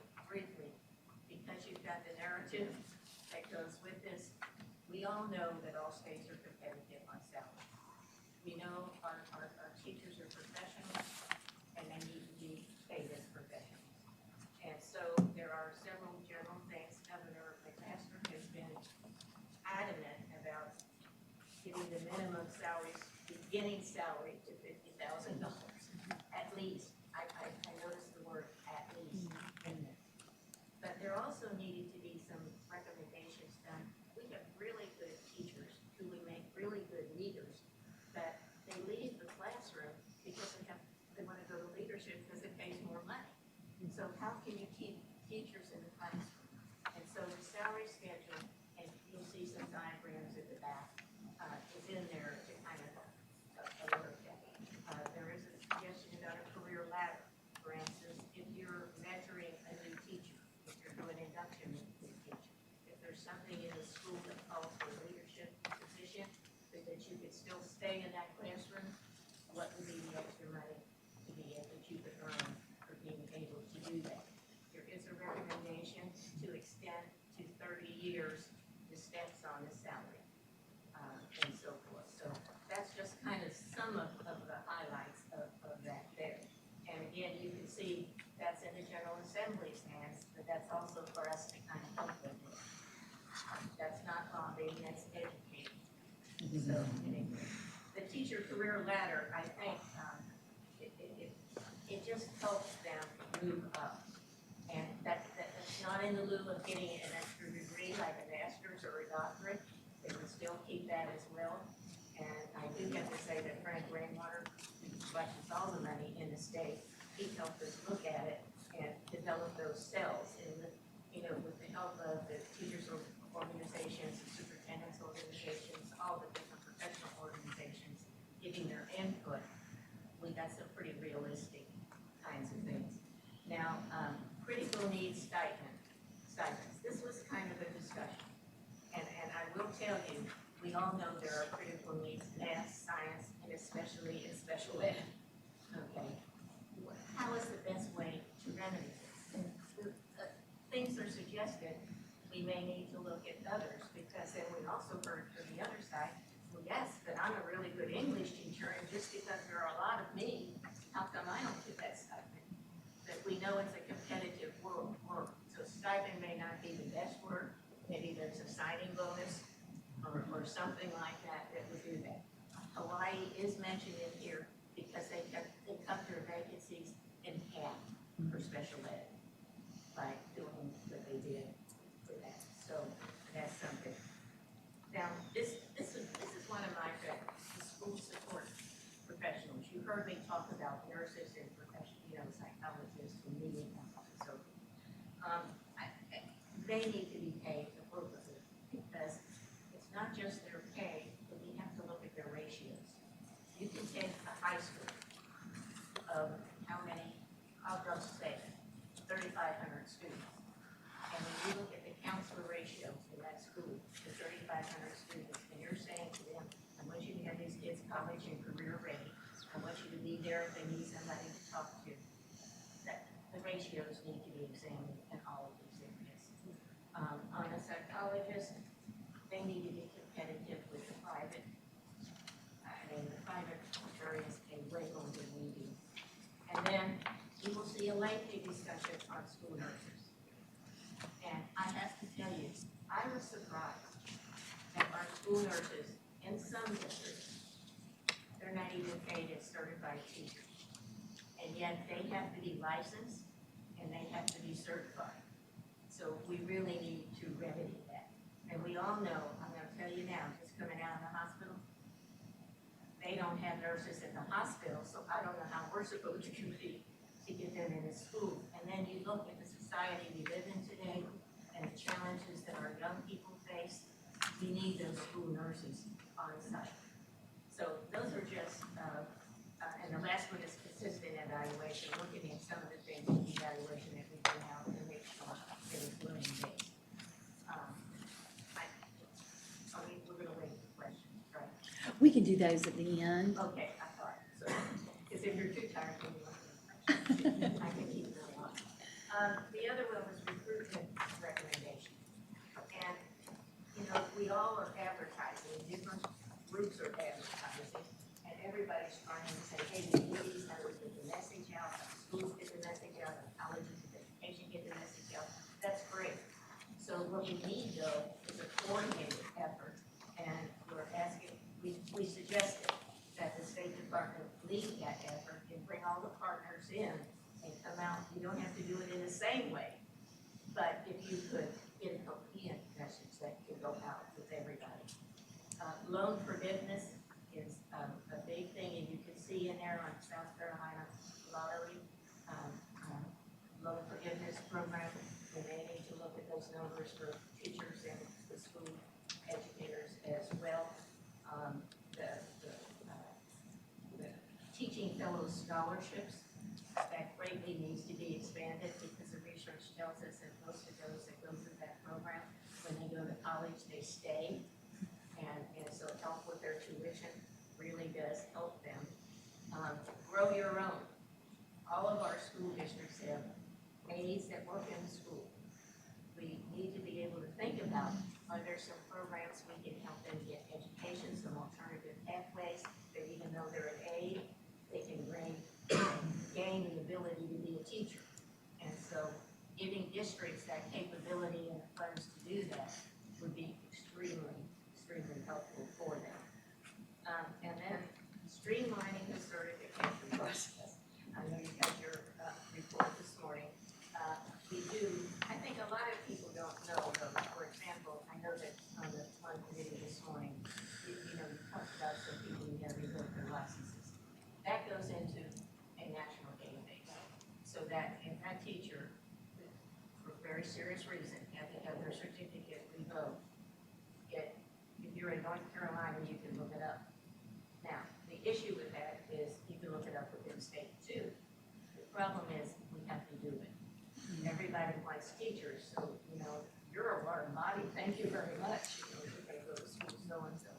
because you've got the narrative that goes with this, we all know that all states are competitive on salary. We know our teachers are professionals and they need to be paid as professionals. And so there are several general things. Governor McMaster has been adamant about giving the minimum salaries, beginning salary to $50,000 at least. I noticed the word at least in there. But there also needed to be some recommendations done. We have really good teachers who would make really good leaders, but they leave the classroom because they want to go to leadership because it pays more money. So how can you keep teachers in the classroom? And so the salary schedule, and you'll see some diagrams at the back, is in there to kind of alert that. There is a suggestion about a career ladder. For instance, if you're measuring a new teacher, if you're doing induction with a new teacher, if there's something in the school that calls for a leadership position, but that you could still stay in that classroom, what would be the extra money to be able that you could earn for being able to do that? There is a recommendation to extend to 30 years the steps on the salary, and so forth. So that's just kind of some of the highlights of that there. And again, you can see that's in the General Assembly's hands, but that's also for us to kind of help with it. That's not lobbying, that's educating. So anyway, the teacher career ladder, I think, it just helps them move up. And that's not in the lieu of getting an extra degree like a master's or a doctorate. They would still keep that as well. And I do have to say that Frank Rainwater, who collects all the money in the state, he helped us look at it and develop those cells. And with the help of the teachers organizations, the superintendents organizations, all the different professional organizations giving their input, we got some pretty realistic kinds of things. Now, critical needs stipends. This was kind of a discussion. And I will tell you, we all know there are critical needs, math, science, and especially in special ed. Okay. How is the best way to remedy this? Things are suggested, we may need to look at others, because then we also heard from the other side, well, yes, but I'm a really good English teacher, and just because there are a lot of me, how come I don't get that stipend? But we know it's a competitive world. So stipend may not be the best word. Maybe there's a signing bonus or something like that that would do that. Hawaii is mentioned in here because they cut their vacancies in half for special ed by doing what they did for that. So that's something. Now, this is one of my favorites, the school support professionals. You heard me talk about nurses and psychologists and media and so forth. They need to be paid appropriately because it's not just their pay, but we have to look at their ratios. You can take a high school of how many, I'll just say 3,500 students. And when you look at the counselor ratio in that school, the 3,500 students, and you're saying to them, I want you to have these kids college and career ready. I want you to be there if they need somebody to talk to. The ratios need to be examined in all of these areas. On a psychologist, they need to be competitive with the private. The private areas pay way more than we do. And then you will see a lengthy discussion on school nurses. And I have to tell you, I was surprised that our school nurses, in some districts, they're not even paid as certified teachers. And yet they have to be licensed and they have to be certified. So we really need to remedy that. And we all know, I'm gonna tell you now, just coming out of the hospital, they don't have nurses in the hospital, so I don't know how we're supposed to compete to get them into school. And then you look at the society we live in today and the challenges that our young people face, we need those school nurses on site. So those are just, and the last one is consistent evaluation, looking at some of the things in the evaluation that we do now to make sure that it's learning based. We're gonna wait for questions, right? We can do those at the end. Okay, I thought, so, because if you're too tired, then you want to, I can keep it on. The other one was recruitment recommendation. And, you know, we all are advertising, different groups are advertising, and everybody's trying to say, hey, the communities have to get the message out, schools get the message out, colleges of education get the message out. That's great. So what we need though is a coordinated effort, and we're asking, we suggested that the State Department lead that effort and bring all the partners in and come out. You don't have to do it in the same way, but if you could get a coherent message that can go out with everybody. Loan forgiveness is a big thing, and you can see in there on South Carolina Lottery, loan forgiveness program, and they need to look at those numbers for teachers and the school educators as well. The teaching fellows scholarships, that greatly needs to be expanded because the research tells us that most of those that go through that program, when they go to college, they stay. And so help with their tuition really does help them. Grow your own. All of our school districts have aides that work in the school. We need to be able to think about, are there some programs we can help them get education, some alternative pathways, that even though they're an aide, they can gain the ability to be a teacher. And so giving districts that capability and the funds to do that would be extremely helpful for them. And then streamlining the certification process. I know you got your report this morning. We do, I think a lot of people don't know, though, for example, I know that on the one committee this morning, you know, you talked about some people who have revoked their licenses. That goes into a national database, so that if that teacher, for a very serious reason, had to have their certificate revoked, if you're in North Carolina, you can look it up. Now, the issue with that is you can look it up within the state too. The problem is we have to do it. Everybody wants teachers, so, you know, you're a water body, thank you very much. You know, you're gonna go to school, so and so.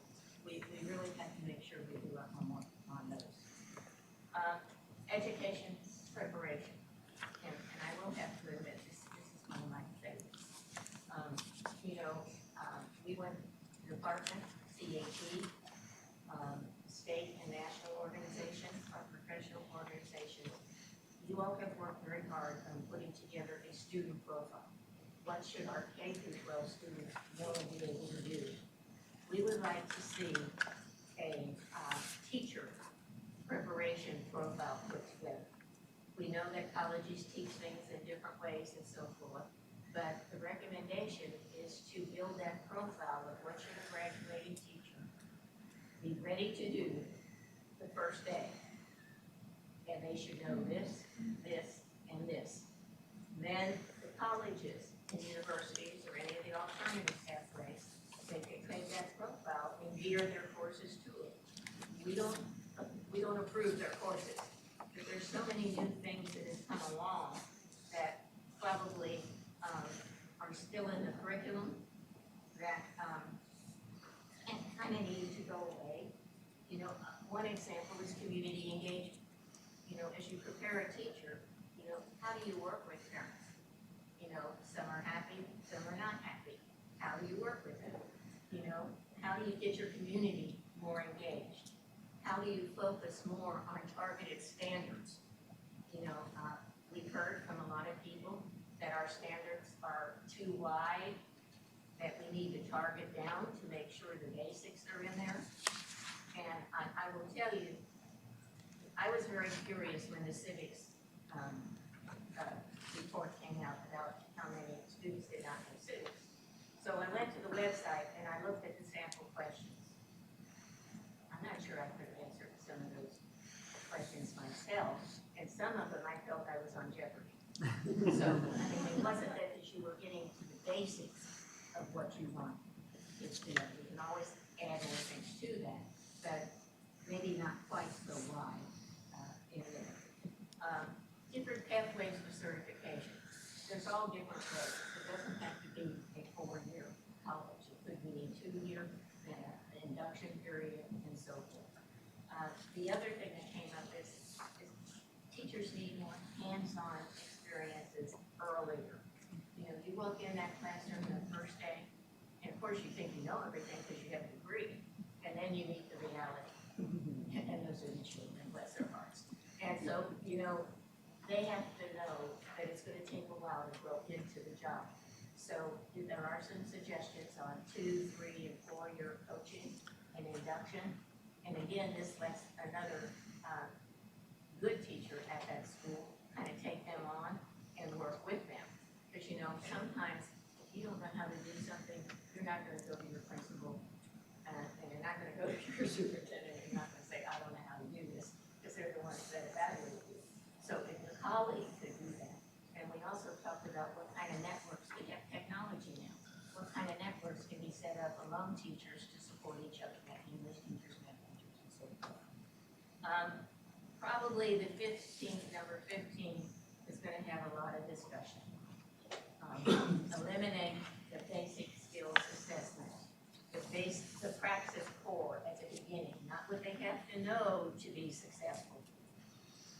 We really have to make sure we do our homework on those. Education preparation, and I will have to admit, this is one of my favorites. You know, we went to department, CAT, state and national organizations, our professional organizations. You all have worked very hard on putting together a student profile. What should our K-12 students know and be able to do? We would like to see a teacher preparation profile put together. We know that colleges teach things in different ways and so forth, but the recommendation is to build that profile of what should a graduating teacher be ready to do the first day. And they should know this, this, and this. Then the colleges and universities or any of the alternative pathways, they can take that profile and gear their courses to it. We don't approve their courses, but there's so many new things that have come along that probably are still in the curriculum that kind of need to go away. You know, one example is community engagement. You know, as you prepare a teacher, you know, how do you work with parents? You know, some are happy, some are not happy. How do you work with them? You know, how do you get your community more engaged? How do you focus more on targeted standards? You know, we've heard from a lot of people that our standards are too wide, that we need to target down to make sure the basics are in there. And I will tell you, I was very curious when the civics report came out about how many students did not know civics. So I went to the website and I looked at the sample questions. I'm not sure I could have answered some of those questions myself, and some of them I felt I was on Jeopardy. So, I mean, it wasn't that you were getting to the basics of what you want. It's, you know, you can always add more things to that, but maybe not quite so wide in there. Different pathways for certification. There's all different ways. It doesn't have to be a 4-year college. It could be a 2-year induction induction period and so forth. The other thing that came up is teachers need more hands-on experiences earlier. You know, you walk in that classroom the first day, and of course you think you know everything because you have a degree, and then you meet the reality. And those are the children, bless their hearts. And so, you know, they have to know that it's gonna take a while to grow into the job. So there are some suggestions on 2, 3, and 4-year coaching and induction. And again, this lets another good teacher at that school kind of take them on and work with them. Because, you know, sometimes if you don't know how to do something, you're not gonna go to your principal, and you're not gonna go to your superintendent, you're not gonna say, I don't know how to do this, because they're the ones that evaluate you. So if your colleague could do that, and we also talked about what kind of networks, we have technology now, what kind of networks can be set up among teachers to support each other, math English teachers, math teachers, and so forth. Probably the number 15 is gonna have a lot of discussion. Eliminate the basic skills assessment, the praxis core at the beginning, not what they have to know to be successful,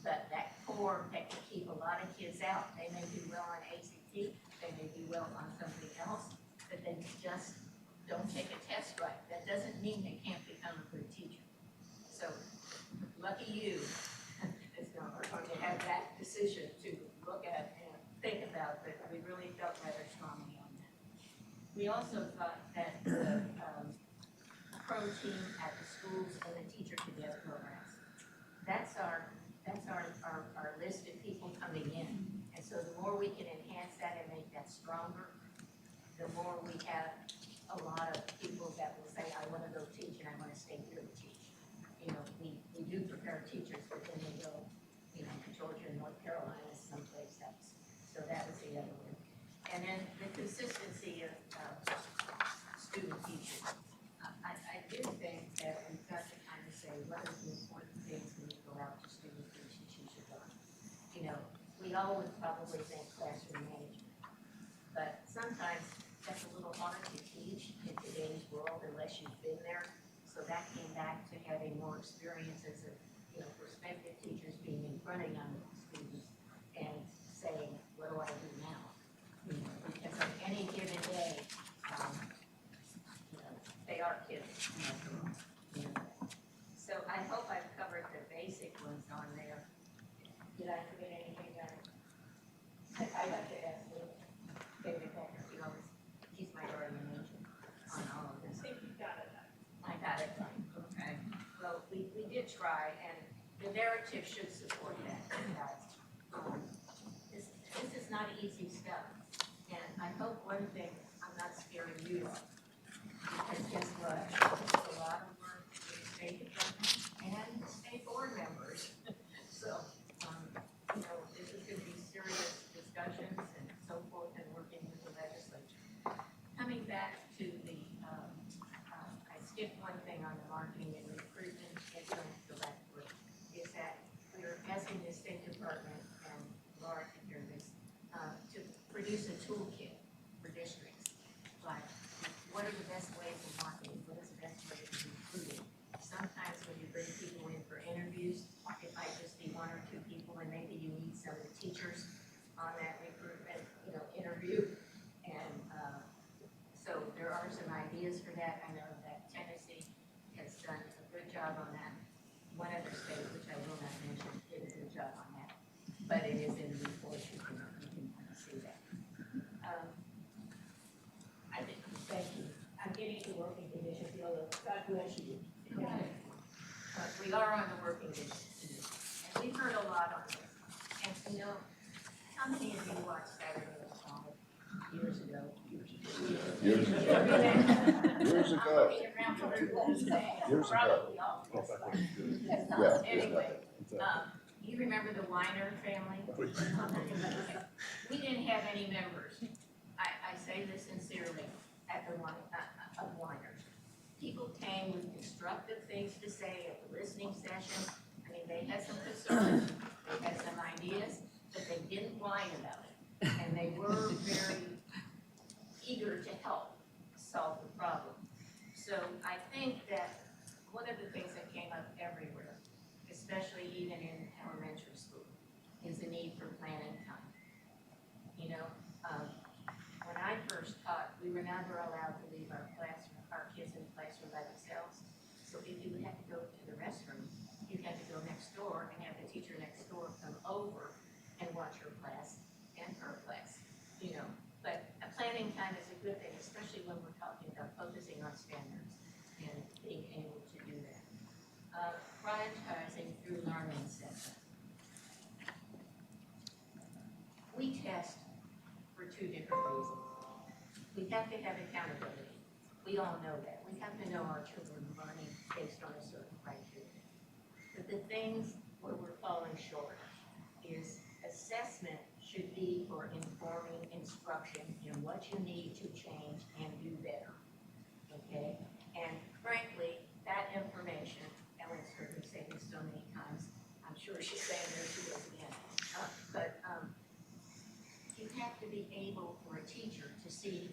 but that core that can keep a lot of kids out. They may do well on ACT, they may do well on something else, but they just don't take a test right. That doesn't mean they can't become a good teacher. So, lucky you, are going to have that decision to look at and think about, but we really felt rather strongly on that. We also thought that the pro team at the schools and the teacher cadet programs, that's our list of people coming in. And so the more we can enhance that and make that stronger, the more we have a lot of people that will say, I want to go teach and I want to stay here to teach. You know, we do prepare teachers, but then they go, you know, to Georgia and North Carolina, someplace else. So that was the other one. And then the consistency of student teachers. I do think that we've got to kind of say, what are the important things when you go out to student teachers are. You know, we all would probably think classroom management, but sometimes that's a little hard to teach in today's world unless you've been there. So that came back to having more experiences of, you know, prospective teachers being in front of young students and saying, what do I do now? You know, because on any given day, you know, they are kids. You know. So I hope I've covered the basic ones on there. Did I forget anything, guys? I have to ask David Becker, he's my guardian angel on all of this. I think you got it. I got it right, okay. Well, we did try, and the narrative should support that. This is not easy stuff, and I hope one thing I'm not scaring you of, because guess what? It's a lot of work for the state department and the state board members. So, you know, this is going to be serious discussions and so forth, and working with the legislature. Coming back to the, I skipped one thing on the marketing and recruitment interim director, is that we're asking the State Department, and Laura can hear this, to produce a toolkit for districts. Like, what are the best ways of marketing? What is the best way of recruiting? Sometimes when you bring people in for interviews, it might just be 1 or 2 people, and maybe you need some of the teachers on that recruitment, you know, interview. And so there are some ideas for that. I know that Tennessee has done a good job on that. One other state, which I will not mention, did a good job on that. But it is in the report, you can kind of see that. I think, thank you. I'm getting to working conditions, God bless you. We are on the working conditions, and we've heard a lot on this. And you know, how many of you watched Saturday Night Live years ago? Years ago. Years ago. Years ago. Probably all of us. Yeah. Anyway, you remember the Weiner family? We didn't have any members. I say this sincerely at the Weiners. People came with constructive things to say at the listening session. I mean, they had some concerns, they had some ideas, but they didn't whine about it. And they were very eager to help solve the problem. So I think that one of the things that came up everywhere, especially even in elementary school, is the need for planning time. You know, when I first taught, we were never allowed to leave our kids in the classroom by themselves. So if you had to go to the restroom, you had to go next door and have the teacher next door come over and watch your class and her class, you know. But a planning time is a good thing, especially when we're talking about focusing on standards and being able to do that. Prioritizing through learning assessment. We test for two different reasons. We have to have accountability. We all know that. We have to know our children are learning based on a certain criteria. But the things where we're falling short is assessment should be for informing instruction in what you need to change and do better, okay? And frankly, that information, Ellen's heard me say this so many times, I'm sure she's saying there she goes again, you have to be able for a teacher to see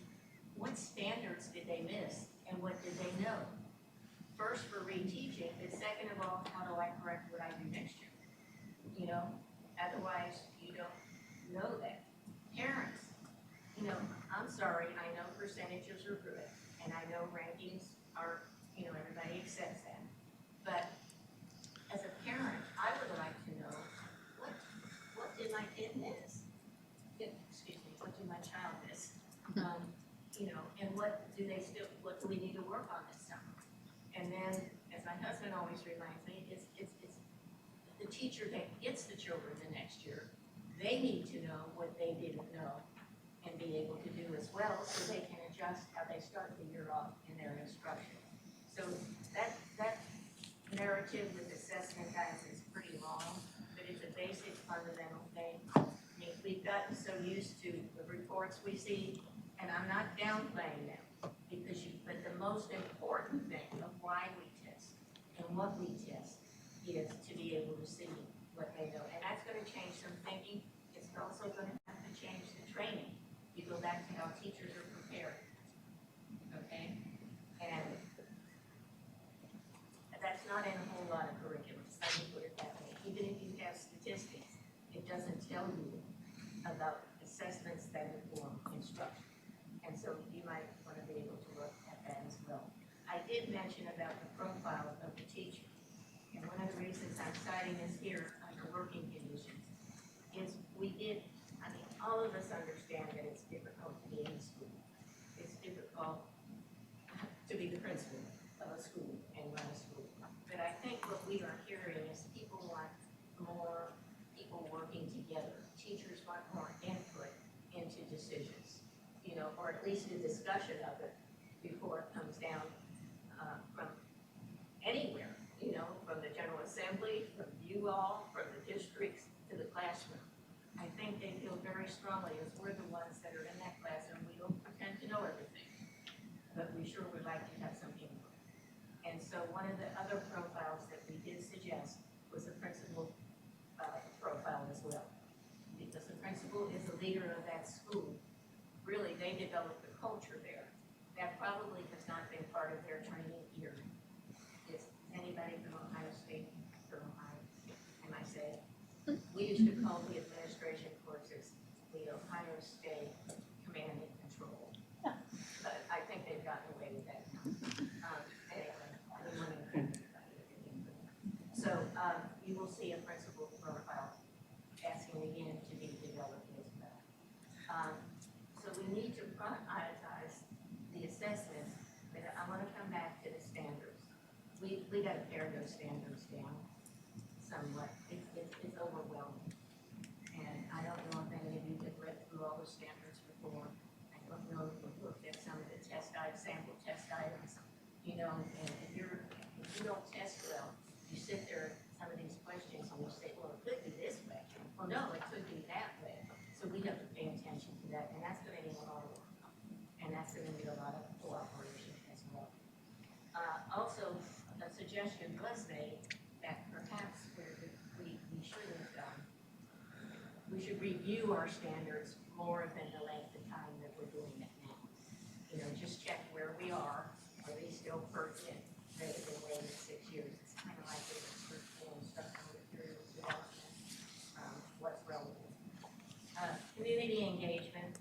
what standards did they miss and what did they know? First for reteaching, but second of all, how do I correct what I do next year? You know, otherwise you don't know that. Parents, you know, I'm sorry, I know percentages are good, and I know rankings are, you know, everybody accepts that. But as a parent, I would like to know, what did my kid miss? Excuse me, what did my child miss? You know, and what do we need to work on this summer? And then, as my husband always reminds me, it's the teacher that gets the children the next year. They need to know what they didn't know and be able to do as well, so they can adjust how they start the year off in their instruction. So that narrative with assessment, guys, is pretty long, but it's a basic fundamental thing. I mean, we've gotten so used to the reports we see, and I'm not downplaying them, but the most important thing of why we test and what we test is to be able to see what they know. And that's gonna change some thinking. It's also gonna have to change the training. You go back to how teachers are prepared, okay? And that's not in a whole lot of curriculums, let me put it that way. Even if you have statistics, it doesn't tell you about assessments that inform instruction. And so you might want to be able to look at that as well. I did mention about the profile of the teacher. And one of the reasons I'm citing this here under working conditions is all of us understand that it's difficult to be in school. It's difficult to be the principal of a school and run a school. But I think what we are hearing is people want more people working together. Teachers want more input into decisions, you know, or at least a discussion of it before it comes down from anywhere, you know, from the General Assembly, from you all, from the districts to the classroom. I think they feel very strongly, as we're the ones that are in that classroom, we don't pretend to know everything, but we sure would like to have some input. And so one of the other profiles that we did suggest was a principal profile as well. Because the principal is the leader of that school. Really, they developed the culture there. That probably has not been part of their training here. Is anybody from Ohio State, from Ohio, am I saying? We used to call the administration courses the Ohio State Command and Control. But I think they've gotten away with that now. Anyway, I didn't want to offend anybody. So you will see a principal profile asking again to be developed as well. So we need to prioritize the assessments, but I want to come back to the standards. We got to pare those standards down somewhat. It's overwhelming. And I don't know if any of you have read through all the standards before. I don't know if you've looked at some of the sample test items, you know, and if you don't test well, you sit there at some of these questions and you say, well, it could be this way. Well, no, it could be that way. So we have to pay attention to that, and that's gonna need a lot of work. And that's gonna need a lot of cooperation as well. Also, a suggestion was made that perhaps we should review our standards more than the length of time that we're doing it now. You know, just check where we are they still pertinent rather than waiting 6 community engagement,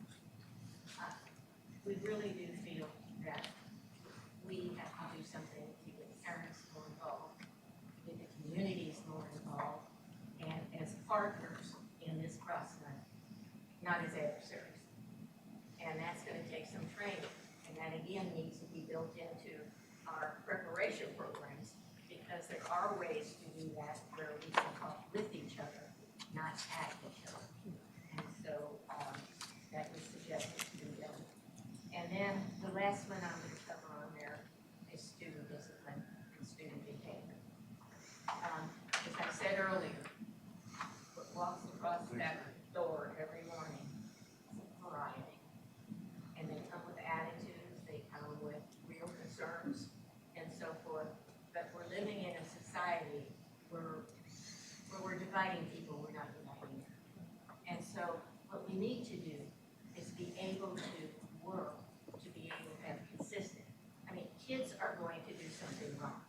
we really do feel that we have to do something to get parents more involved, get the communities more involved, and as partners in this process, not as adversaries. And that's gonna take some training, and that again needs to be built into our preparation programs, because there are ways to do that where we can talk with each other, not at each other. And so, that was suggested to be done. And then the last one I'm gonna cover on there is student discipline and student behavior. As I said earlier, what walks across that door every morning is a variety. And they come with attitudes, they come with real concerns and so forth. But we're living in a society where we're dividing people, we're not uniting them. And so what we need to do is be able to work, to be able to have consistent. I mean, kids are going to do something wrong,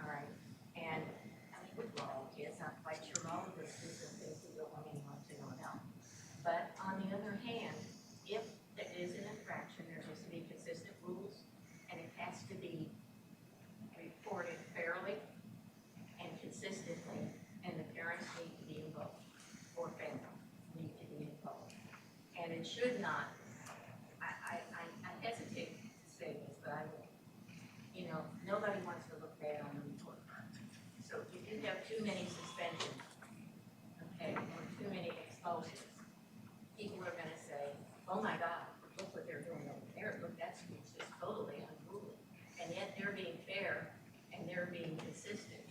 all right? And I mean, we're all kids, I'm quite sure all of us do some things we don't want anyone to know about. But on the other hand, if there is an infraction, there has to be consistent rules, and it has to be reported fairly and consistently, and the parents need to be involved, or family need to be involved. And it should not, I hesitate to say this, but I will. You know, nobody wants to look bad on the report card. So if you have too many suspensions, okay, or too many expulsions, people are gonna say, oh my God, look what they're doing over there, look, that school's just totally unruly. And yet they're being fair and they're being consistent.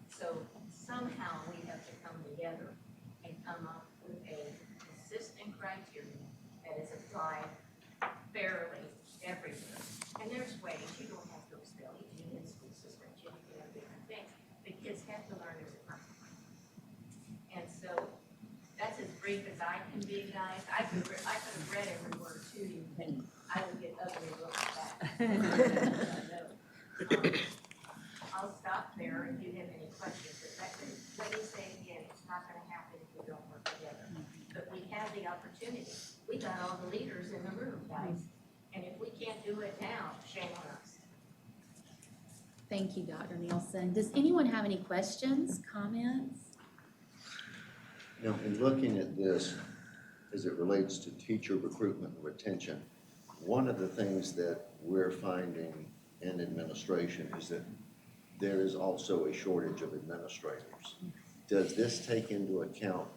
So somehow we have to come together and come up with a consistent criteria that is applied fairly everywhere. And there's ways, you don't have to expel, you can school suspension, you can have different things. The kids have to learn there's a consequence. And so that's as brief as I can be, guys. I could have read every word to you, and I would get ugly looks back. I'll stop there if you have any questions, but let me say again, it's not gonna happen if we don't work together. But we have the opportunity. We got all the leaders in the room, guys. And if we can't do it now, shame on us. Thank you, Dr. Nielsen. Does anyone have any questions, comments? You know, in looking at this, as it relates to teacher recruitment and retention, one of the things that we're finding in administration is that there is also a shortage of administrators. Does this take into account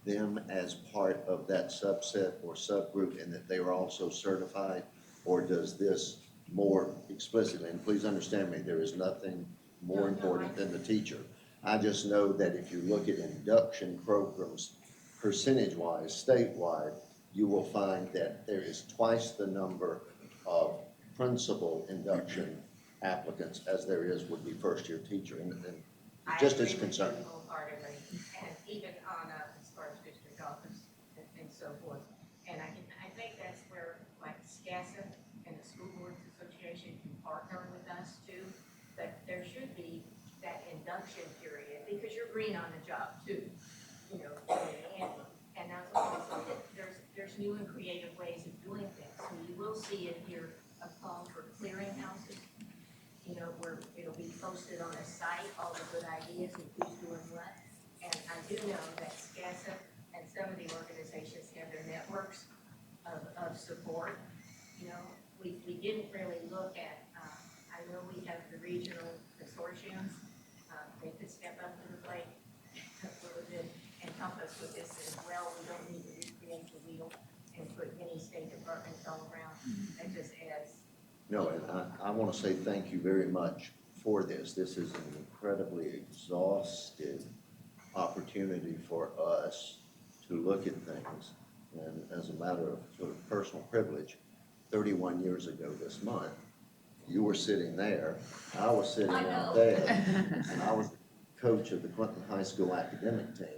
them as part of that subset or subgroup and that they are also certified? Or does this more explicitly, and please understand me, there is nothing more important than the teacher. I just know that if you look at induction programs, percentage-wise, statewide, you will find that there is twice the number of principal induction applicants as there is would be first-year teacher, and just as concerning. I agree with you wholeheartedly, and even on as far as district office and so forth. And I think that's where like SCASA and the School Boards Association can partner with us too. That there should be that induction period, because you're green on the job too, you know, and that's what there's new and creative ways of doing things. So you will see in here a call for clearinghouses, you know, where it'll be posted on a site, all the good ideas and who's doing what. And I do know that SCASA and some of the organizations have their networks of support. You know, we didn't really look at, I know we have the regional consortiums, they could step up to the plate a little bit and help us with this as well. We don't need to recreate the wheel and put many state departments all around. That just adds. No, and I want to say thank you very much for this. This is an incredibly exhaustive opportunity for us to look at things. And as a matter of sort of personal privilege, 31 years ago this month, you were sitting there, I was sitting out there, and I was coach of the Clinton High School academic team.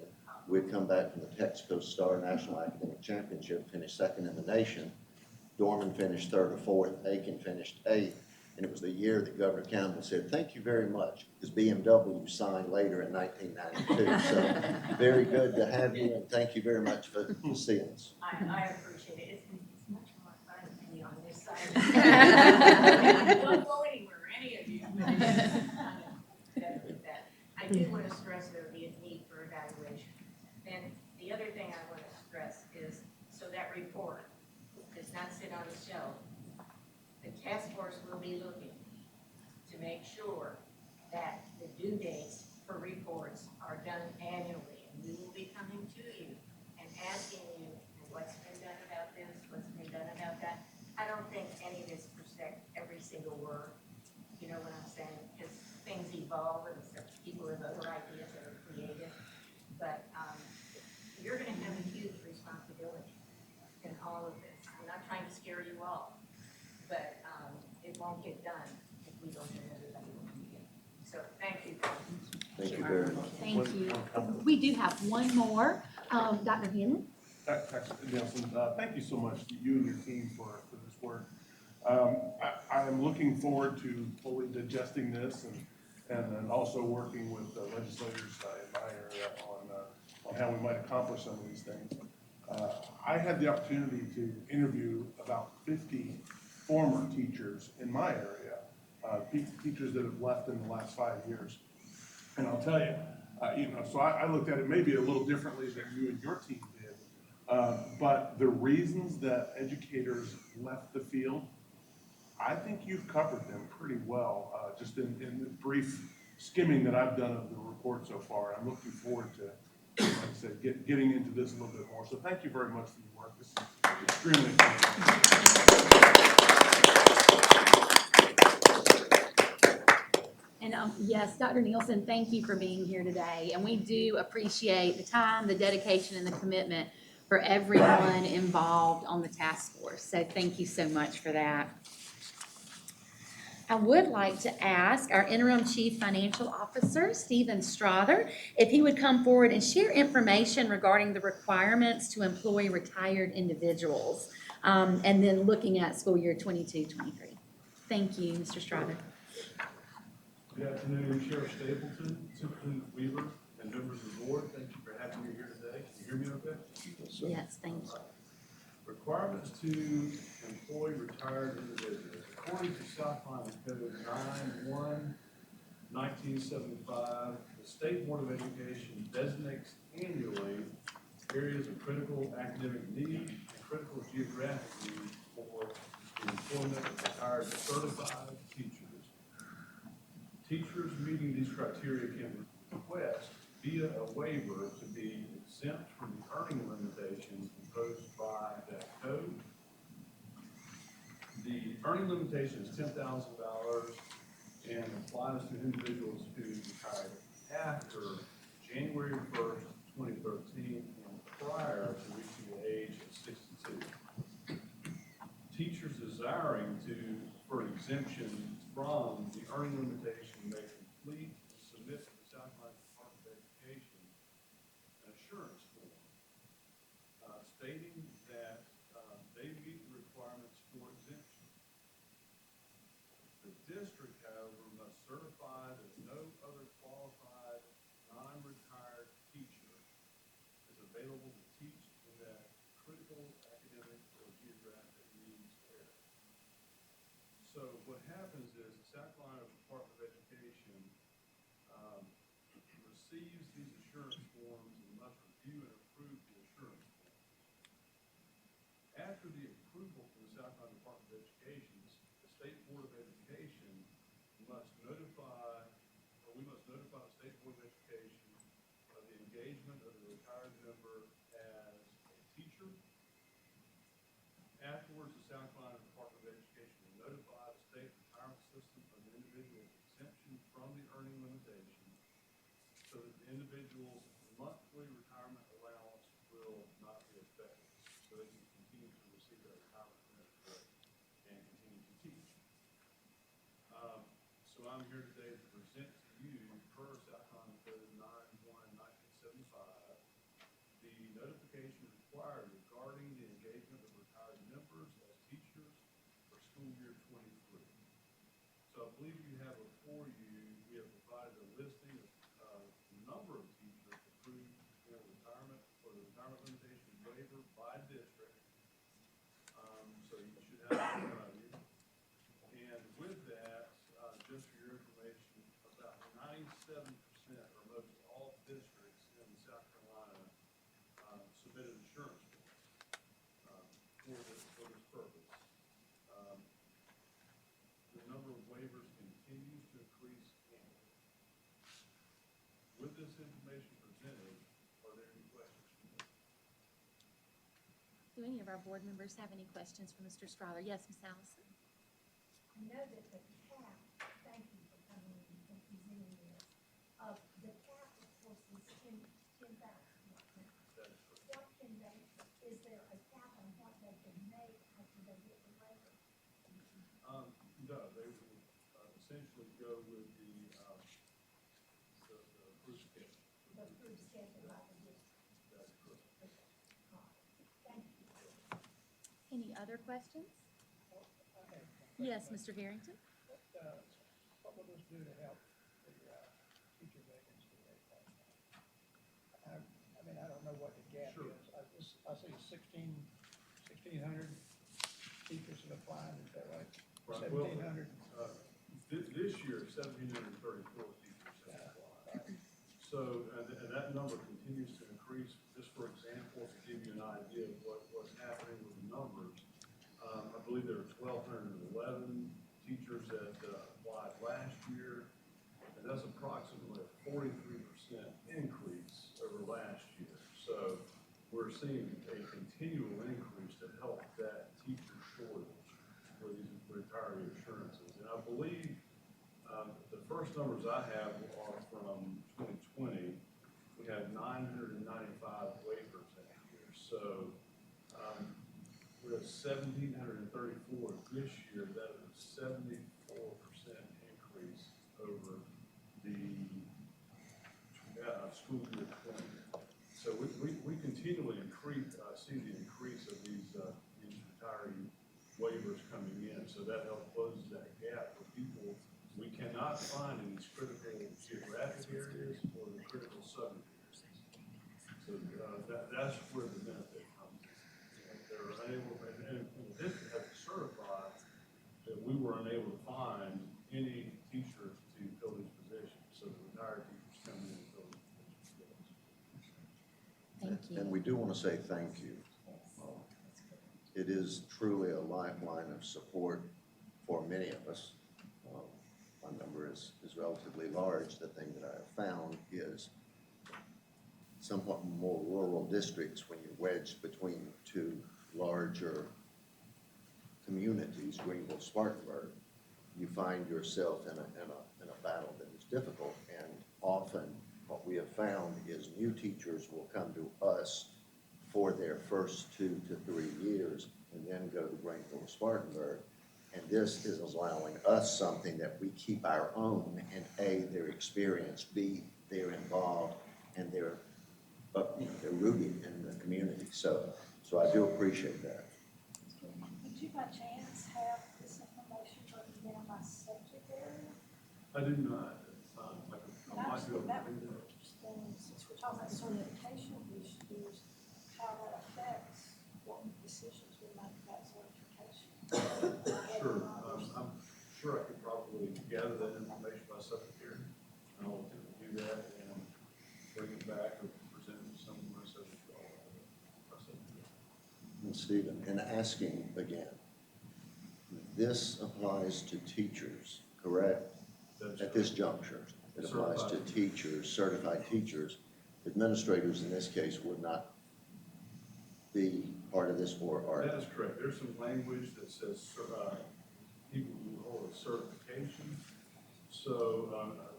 We'd come back from the Texaco Star National Academic Championship, finished second in the nation. Dorman finished third or fourth, Aiken finished eighth, And it was the year that Governor Campbell said, "Thank you very much," because BMW signed later in 1992. So very good to have you, and thank you very much for seeing us. I appreciate it. It's much more fun to be on this side. Don't go anywhere, any of you. With that. I do want to stress there be a need for evaluation. And the other thing I want to stress is, so that report does not sit on the shelf. The task force will be looking to make sure that the due dates for reports are done annually. And we will be coming to you and asking you what's been done about this, what's been done about that. I don't think any of this protect every single word. You know what I'm saying? Because things evolve and people have other ideas that are creative. But you're going to have a huge responsibility in all of this. I'm not trying to scare you all, but it won't get done if we don't have everybody working together. So thank you. Thank you very much. Thank you. We do have one more. Dr. Hanlon? Dr. Nelson, thank you so much to you and your team for this work. I am looking forward to fully digesting this and then also working with legislators in my area on how we might accomplish some of these things. I had the opportunity to interview about 50 former teachers in my area, teachers that have left in the last 5 years. And I'll tell you, so I looked at it maybe a little differently than you and your team did. But the reasons that educators left the field, I think you've covered them pretty well, just in the brief skimming that I've done of the report so far. I'm looking forward to, like I said, getting into this a little bit more. So thank you very much for your work. This is extremely important. And yes, Dr. Nielsen, thank you for being here today. And we do appreciate the time, the dedication, and the commitment for everyone involved on the task force. So thank you so much for that. I would like to ask our interim chief financial officer, Stephen Strother, if he would come forward and share information regarding the requirements to employ retired individuals, and then looking at school year 22-23. Thank you, Mr. Strother. Good afternoon, Sheriff Stapleton, Superintendent Weaver, and members of the board. Thank you for having me here today. Can you hear me okay? Yes, thank you. Requirements to employ retired individuals. According to South Carolina Code 91-1975, the State Board of Education designates annually areas of critical academic need and critical geographic need for the employment of retired certified teachers. Teachers meeting these criteria can request via a waiver to be exempt from the earning limitations imposed by that code. The earning limitation is $10,000 and applies to individuals who retired after January 1st, 2013 and prior to reaching the age of 62. Teachers desiring for an exemption from the earning limitation may complete and submit to the South Carolina Department of Education an assurance form stating that they meet the requirements for exemption. The district, however, must certify that no other qualified non-retired teacher is available to teach in that critical academic or geographic needs area. So what happens is the South Carolina Department of Education receives these assurance forms and must review and approve the assurance forms. After the approval from the South Carolina Department of Education, the State Board of Education must notify the State Board of Education of the engagement of the retired member as a teacher. Afterwards, the South Carolina Department of Education will notify the state retirement system of the individual's exemption from the earning limitation so that the individual's monthly retirement allowance will not be affected, so they can continue to receive their retirement benefit and continue to teach. So I'm here today to present to you, per South Carolina Code 91-1975, the notification required regarding the engagement of retired members as teachers for school year 23. 97% or most all districts in South Carolina submitted insurance for this purpose. The number of waivers continues to increase annually. With this information presented, are there any questions from you? Do any of our board members have any questions for Mr. Strawther? Yes, Ms. Allison? I know that the cap, thank you for coming in and presenting this. The cap, of course, is 10,000. What can they, is there a cap on what they can make after they get the waiver? No, they will essentially go with the approved schedule. The approved schedule by the district? That's correct. Thank you. Any other questions? Yes, Mr. Harrington? What will this do to help the teacher vacancy rate right now? I mean, I don't know what the gap Sure. is. I see 1,600 teachers have applied, is that right? Right, well, 1,700. This year, 1,734 teachers have applied. So, and that number continues to increase. Just for example, to give you an idea of what's happening with the numbers, I believe there were 1,211 teachers that applied last year, and that's approximately a 43% increase over last year. So we're seeing a continual increase to help that teacher shortage for these retiree assurances. And I believe the first numbers I have are from 2020. We had 995 waivers that year. So we're at 1,734 this year. That is a 74% increase over the school year 20. So we continually see the increase of these retiree waivers coming in. So that helps close that gap for people we cannot find in these critical geographic areas or the critical southern areas. So that's where the benefit comes in. They're unable, and in addition, have to certify that we were unable to find any teachers to fill these positions. So the retired teachers come in and fill these positions. Thank you. And we do want to say thank you. It is truly a lifeline of support for many of us. My number is relatively large. The thing that I have found is somewhat more rural districts, when you're wedged between two larger communities, Greenville, Spartanburg, you find yourself in a battle that is difficult. And often what we have found is new teachers will come to us for their first 2 to 3 years and then go to Greenville, Spartanburg. And this is allowing us something that we keep our own, and A, they're experienced, B, they're involved, and they're rooted in the community. So I do appreciate that. Would you by chance have this information broken down by subject area? I do not. I might be able to That do would be that. interesting, since we're talking about certification issues, how that affects what decisions we make about certification. Sure, I'm sure I could probably gather that information by subject area. And I'll attempt to do that and bring it back or present it to someone by subject area. And Stephen, and asking again, this applies to teachers, correct? That's At this juncture, it applies to Certified. teachers, certified teachers. Administrators in this case would not be part of this, or are That they? is correct. There's some language that says people who hold a certification. So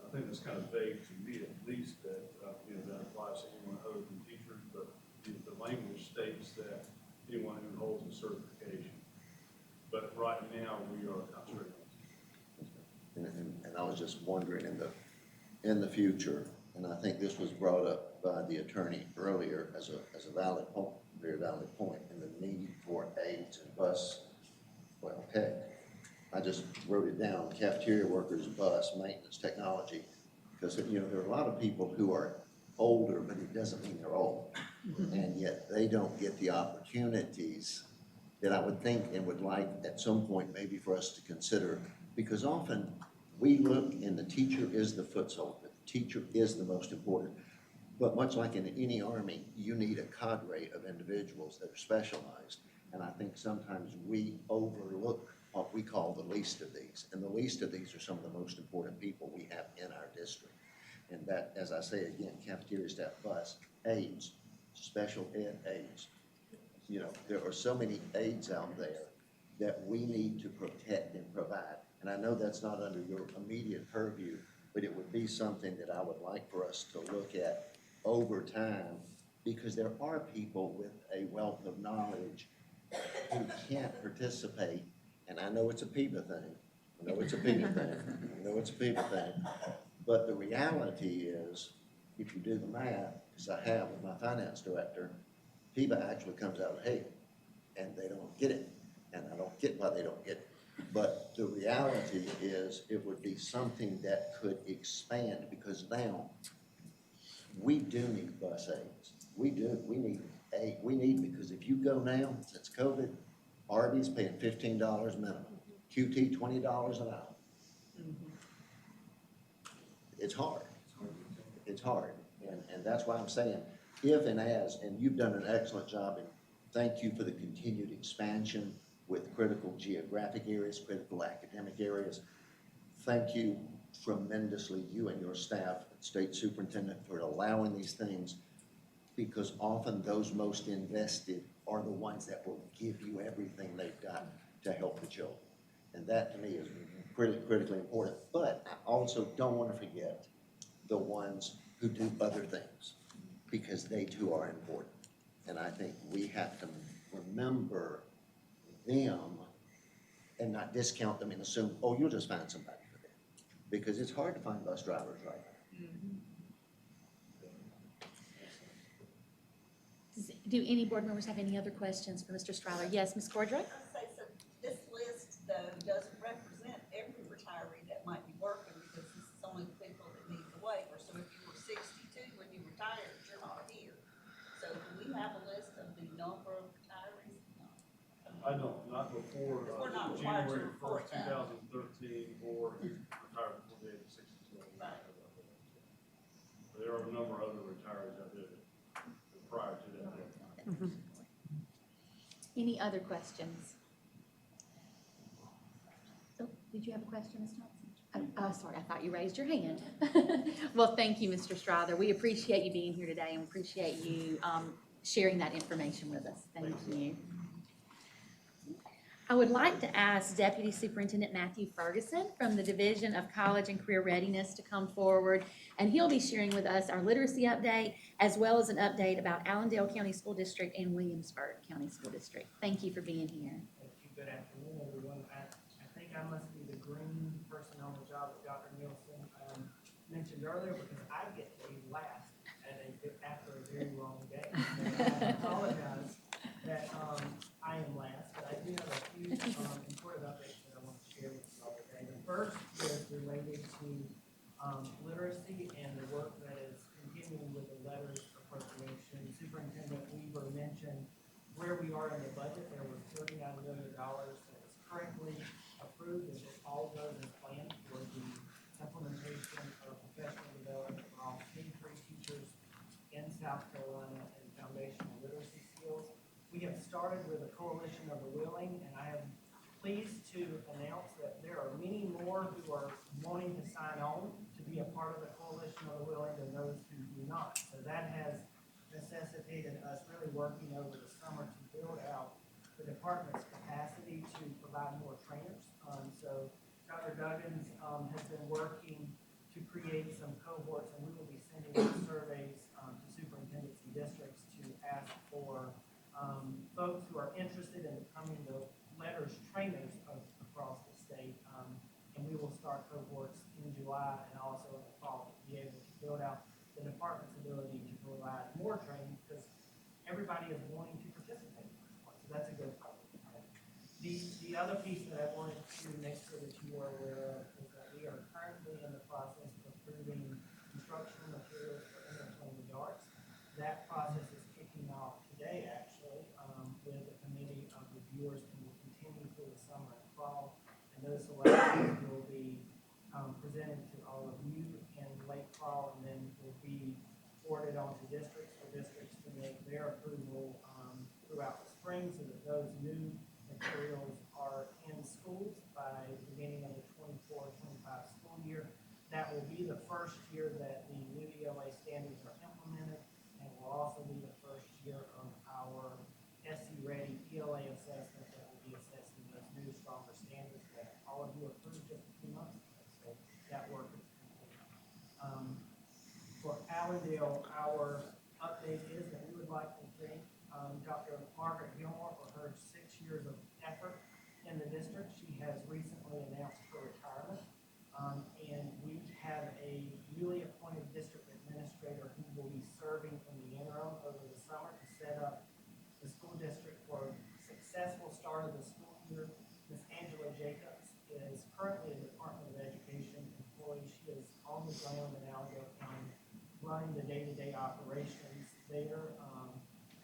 I think that's kind of vague to me, at least, that that applies to anyone other than teachers. But the language states that anyone who holds a certification. But right now, we are concentrating on And I was just wondering in the future, and I think this was brought up by the attorney earlier as a valid point, very valid point, and the need for aides and bus, well, heck, I just wrote it down, cafeteria workers, bus, maintenance, technology, because, there are a lot of people who are older, but it doesn't mean they're old. And yet they don't get the opportunities that I would think and would like at some point maybe for us to consider, because often We look, and the teacher is the foot soldier. The teacher is the most important. But much like in any army, you need a cadre of individuals that are specialized. And I think sometimes we overlook what we call the least of these. And the least of these are some of the most important people we have in our district. And that, as I say again, cafeteria staff, bus, aides, special ed aides. You know, there are so many aides out there that we need to protect and provide. And I know that's not under your immediate purview, but it would be something that I would like for us to look at over time, because there are people with a wealth of knowledge who can't participate. And I know it's a PIVA thing. I know it's a PIVA thing. I know it's a PIVA thing. But the reality is, if you do the math, as I have with my finance director, PIVA actually comes out ahead, and they don't get it. And I don't get why they don't get it. But the reality is, it would be something that could expand, because now we do need bus aides. We do. We need, because if you go now, since COVID, Arby's paying $15 minimum, QT $20 an hour. It's hard. It's hard. And that's why I'm saying, if and as, and you've done an excellent job, and thank you for the continued expansion with critical geographic areas, critical academic areas. Thank you tremendously, you and your staff, State Superintendent, for allowing these things, because often those most invested are the ones that will give you everything they've got to help the children. And that, to me, is critically important. But I also don't want to forget the ones who do other things, because they too are important. And I think we have to remember them and not discount them and assume, oh, you'll just find somebody for them. Because it's hard to find bus drivers right now. Do any board members have any other questions for Mr. Stryler? Yes, Ms. Cordray? This list, though, doesn't represent every retiree that might be working, because this is only the people that need the waiver. So if you were 62 when you retired, you're not here. So do we have a list of the number of retirees? I don't, not before, We're not required to January report first, that. 2013, or retired before the age of 62. Right. But there are a number of other retirees out there that prior to that. Any other questions? Oh, did you have a question, Ms. Thompson? Oh, sorry, I thought you raised your hand. Well, thank you, Mr. Stryther. We appreciate you being here today and appreciate you sharing that information with us. Thank you. I would like to ask Deputy Superintendent Matthew Ferguson from the Division of College and Career Readiness to come forward, and he'll be sharing with us our literacy update, as well as an update about Allendale County School District and Williamsburg County School District. Thank you for being here. Thank you. Good afternoon, everyone. I think I must be the green person on the job that Dr. Nielsen mentioned earlier, because I get to be last after a very long day. So I apologize that I am last, but I do have a few important updates that I want to share with you all today. The first is related to literacy and the work that is continuing with the letters appropriation. Superintendent Weaver mentioned where we are in the budget. There was $39 million that was currently approved, and it all goes as planned for the implementation of professional development for all K-3 teachers in South Carolina and foundational literacy skills. We have started with a coalition of the willing, and I am pleased to announce that there are many more who are wanting to sign on to be a part of the coalition of the willing than those who do not. So that has necessitated us really working over the summer to build out the department's capacity to provide more trainers. So Dr. Duggins has been working to create some cohorts, and we will be sending out surveys to superintendents and districts to ask for folks who are interested in becoming the letters trainers across the state. And we will start cohorts in July and also in the fall to be able to build out the department's ability to provide more training, because everybody is wanting to participate. So that's a good problem. The other piece that I wanted to make sure that you are aware of is that we are currently in the process of approving instructional materials for entertainment arts. That process is kicking off today, actually, with a committee of reviewers, and will continue through the summer and fall. And those selections will be fall, and then will be forwarded on to districts for districts to make their approval throughout the spring, so that those new materials are in schools by the beginning of the 24-25 school year. That will be the first year that the new ELA standards are implemented, and will also be the first year of our SC Ready ELA assessment that will be assessing those new stronger standards that all of you approved just a few months ago. So that work is complete. For Allendale, our update is that we would like to thank Dr. Margaret Gilmore for her 6 years of effort in the district. She has recently announced her retirement. And we have a newly appointed district administrator who will be serving in the interim over the summer to set up the school district for a successful start of the school year. Ms. Angela Jacobs is currently a Department of Education employee. She is on the ground in Allendale County, running the day-to-day operations there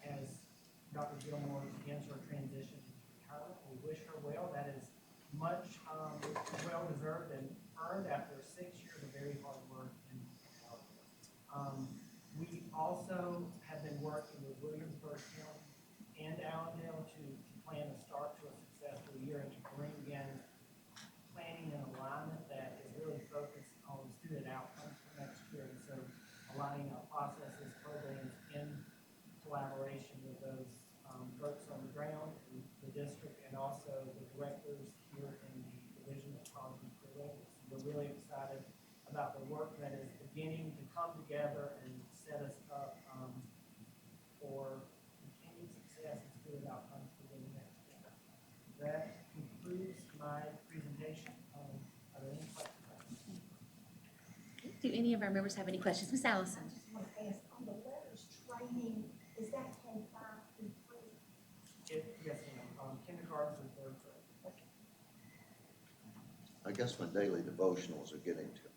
as Dr. Gilmore begins her transition into retirement. We wish her well. That is much well-deserved and earned after 6 years of very hard work in Allendale. We also have been working with Williamsburg County and Allendale to plan a start to a successful year and to bring in planning and alignment that is really focused on student outcomes for next year. And so aligning our processes, programs in collaboration with those folks on the ground in the district, and also the directors here in the Division of College and Career. We're really excited about the work that is beginning to come together and set us up for continued success and student outcomes beginning next year. That concludes my presentation. Are there any questions? Do any of our members have any questions? Ms. Allison? I just want to ask, on the letters training, is that K-5 through 3? Yes, ma'am. Kindergarten through third grade. I guess my daily devotionals are getting to,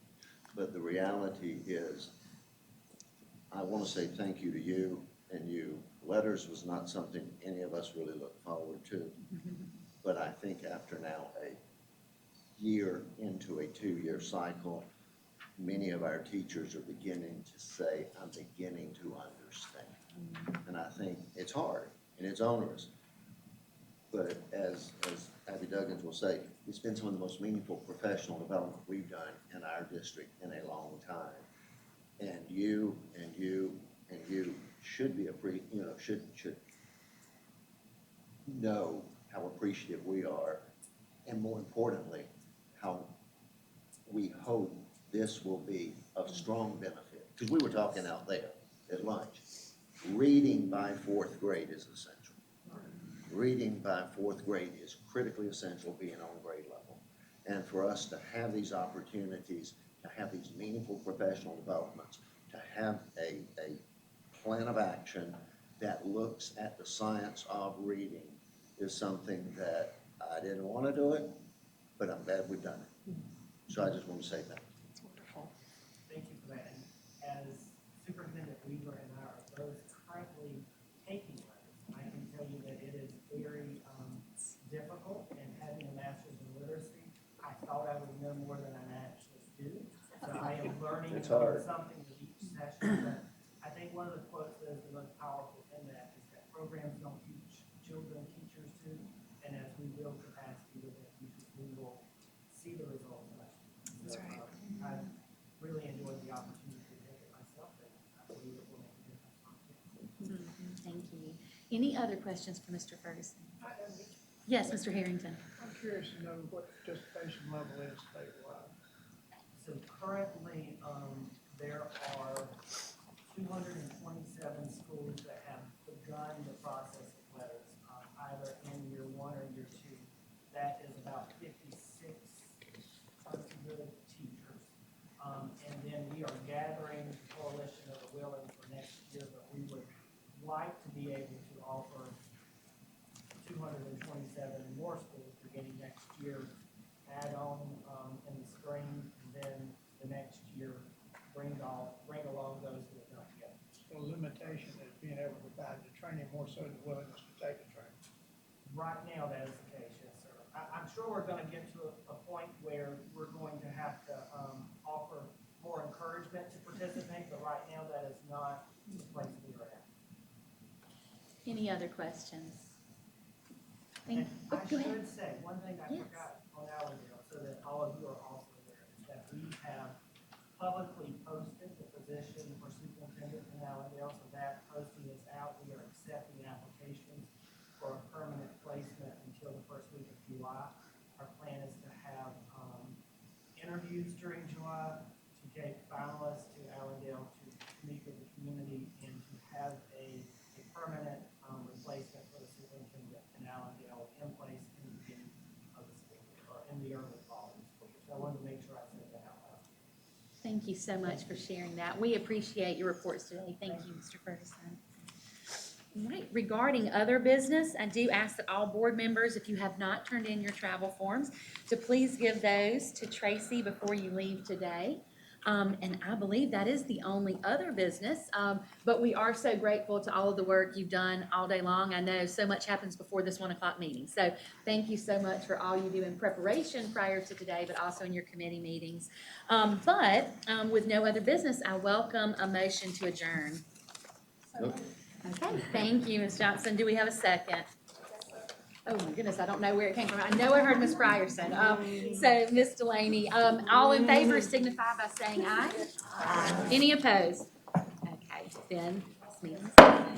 but the reality is, I want to say thank you to you and you. Letters was not something any of us really looked forward to, but I think after now a year into a 2-year cycle, many of our teachers are beginning to say, I'm beginning to understand. And I think it's hard and it's onerous. But as Abby Duggins will say, it's been some of the most meaningful professional development we've done in our district in a long time. And you should be should know how appreciative we are, and more importantly, how we hope this will be of strong benefit. Because we were talking out there at lunch. Reading by 4th grade is essential. Reading by 4th grade is critically essential being on grade level. And for us to have these opportunities, to have these meaningful professional developments, to have a plan of action that looks at the science of reading is something that I didn't want to do it, but I'm glad we've done it. So I just want to say thank you. That's wonderful. Thank you for that. And as Superintendent Weaver and I are both currently taking letters, I can tell you that it is very difficult. And having a master's in literacy, I thought I would know more than I actually do. So I am learning something with each session. But I think one of the quotes that is the most powerful in that is that programs don't teach children, teachers do. And as we build capacity with our teachers, we will see the results of that. That's right. I really enjoyed the opportunity to take it myself, and I believe it will make a difference for kids. Thank you. Any other questions for Mr. Ferguson? Yes, Mr. Harrington. I'm curious to know what the participation level is statewide. So currently, there are 227 schools that have begun the process of letters, either in year 1 or year 2. That is about 56 good teachers. And then we are gathering the coalition of the willing for next year, but we would like to be able to offer 227 more schools beginning next year, add on in the spring, and then the next year bring along those who have not yet. So limitation is being able to provide the training more so than willingness to take the training. Right now, that is the case, yes, sir. I'm sure we're going to get to a point where we're going to have to offer more encouragement to participate Any other questions? And Oh, I go ahead. should say, one thing I Yes. forgot on Allendale, so that all of you are also aware, is that we have publicly posted the position for superintendent in Allendale, so that posting is out. We are accepting applications for a permanent placement until the first week of July. Our plan is to have, interviews during July to get finalists to Allendale to meet with the community and to have a permanent, replacement for the superintendent in Allendale in place in the beginning of the school year, or in the early fall of the school year. So I wanted to make sure I said that out loud. Thank you so much for sharing that. We appreciate your reports today. Thank you, Mr. Ferguson. Right, regarding other business, I do ask that all board members, if you have not turned in your travel forms, to please give those to Tracy before you leave today. And I believe that is the only other business, but we are so grateful to all of the work you've done all day long. I know so much happens before this 1 o'clock meeting, so thank you so much for all you do in preparation prior to today, but also in your committee meetings. But with no other business, I welcome a motion to adjourn. Okay, thank you, Ms. Johnson. Do we have a second? Oh my goodness, I don't know where it came from. I know I heard Ms. Frierson. So Ms. Delaney, all in favor signify by saying aye. Any opposed? Okay, then, this meeting's adjourned.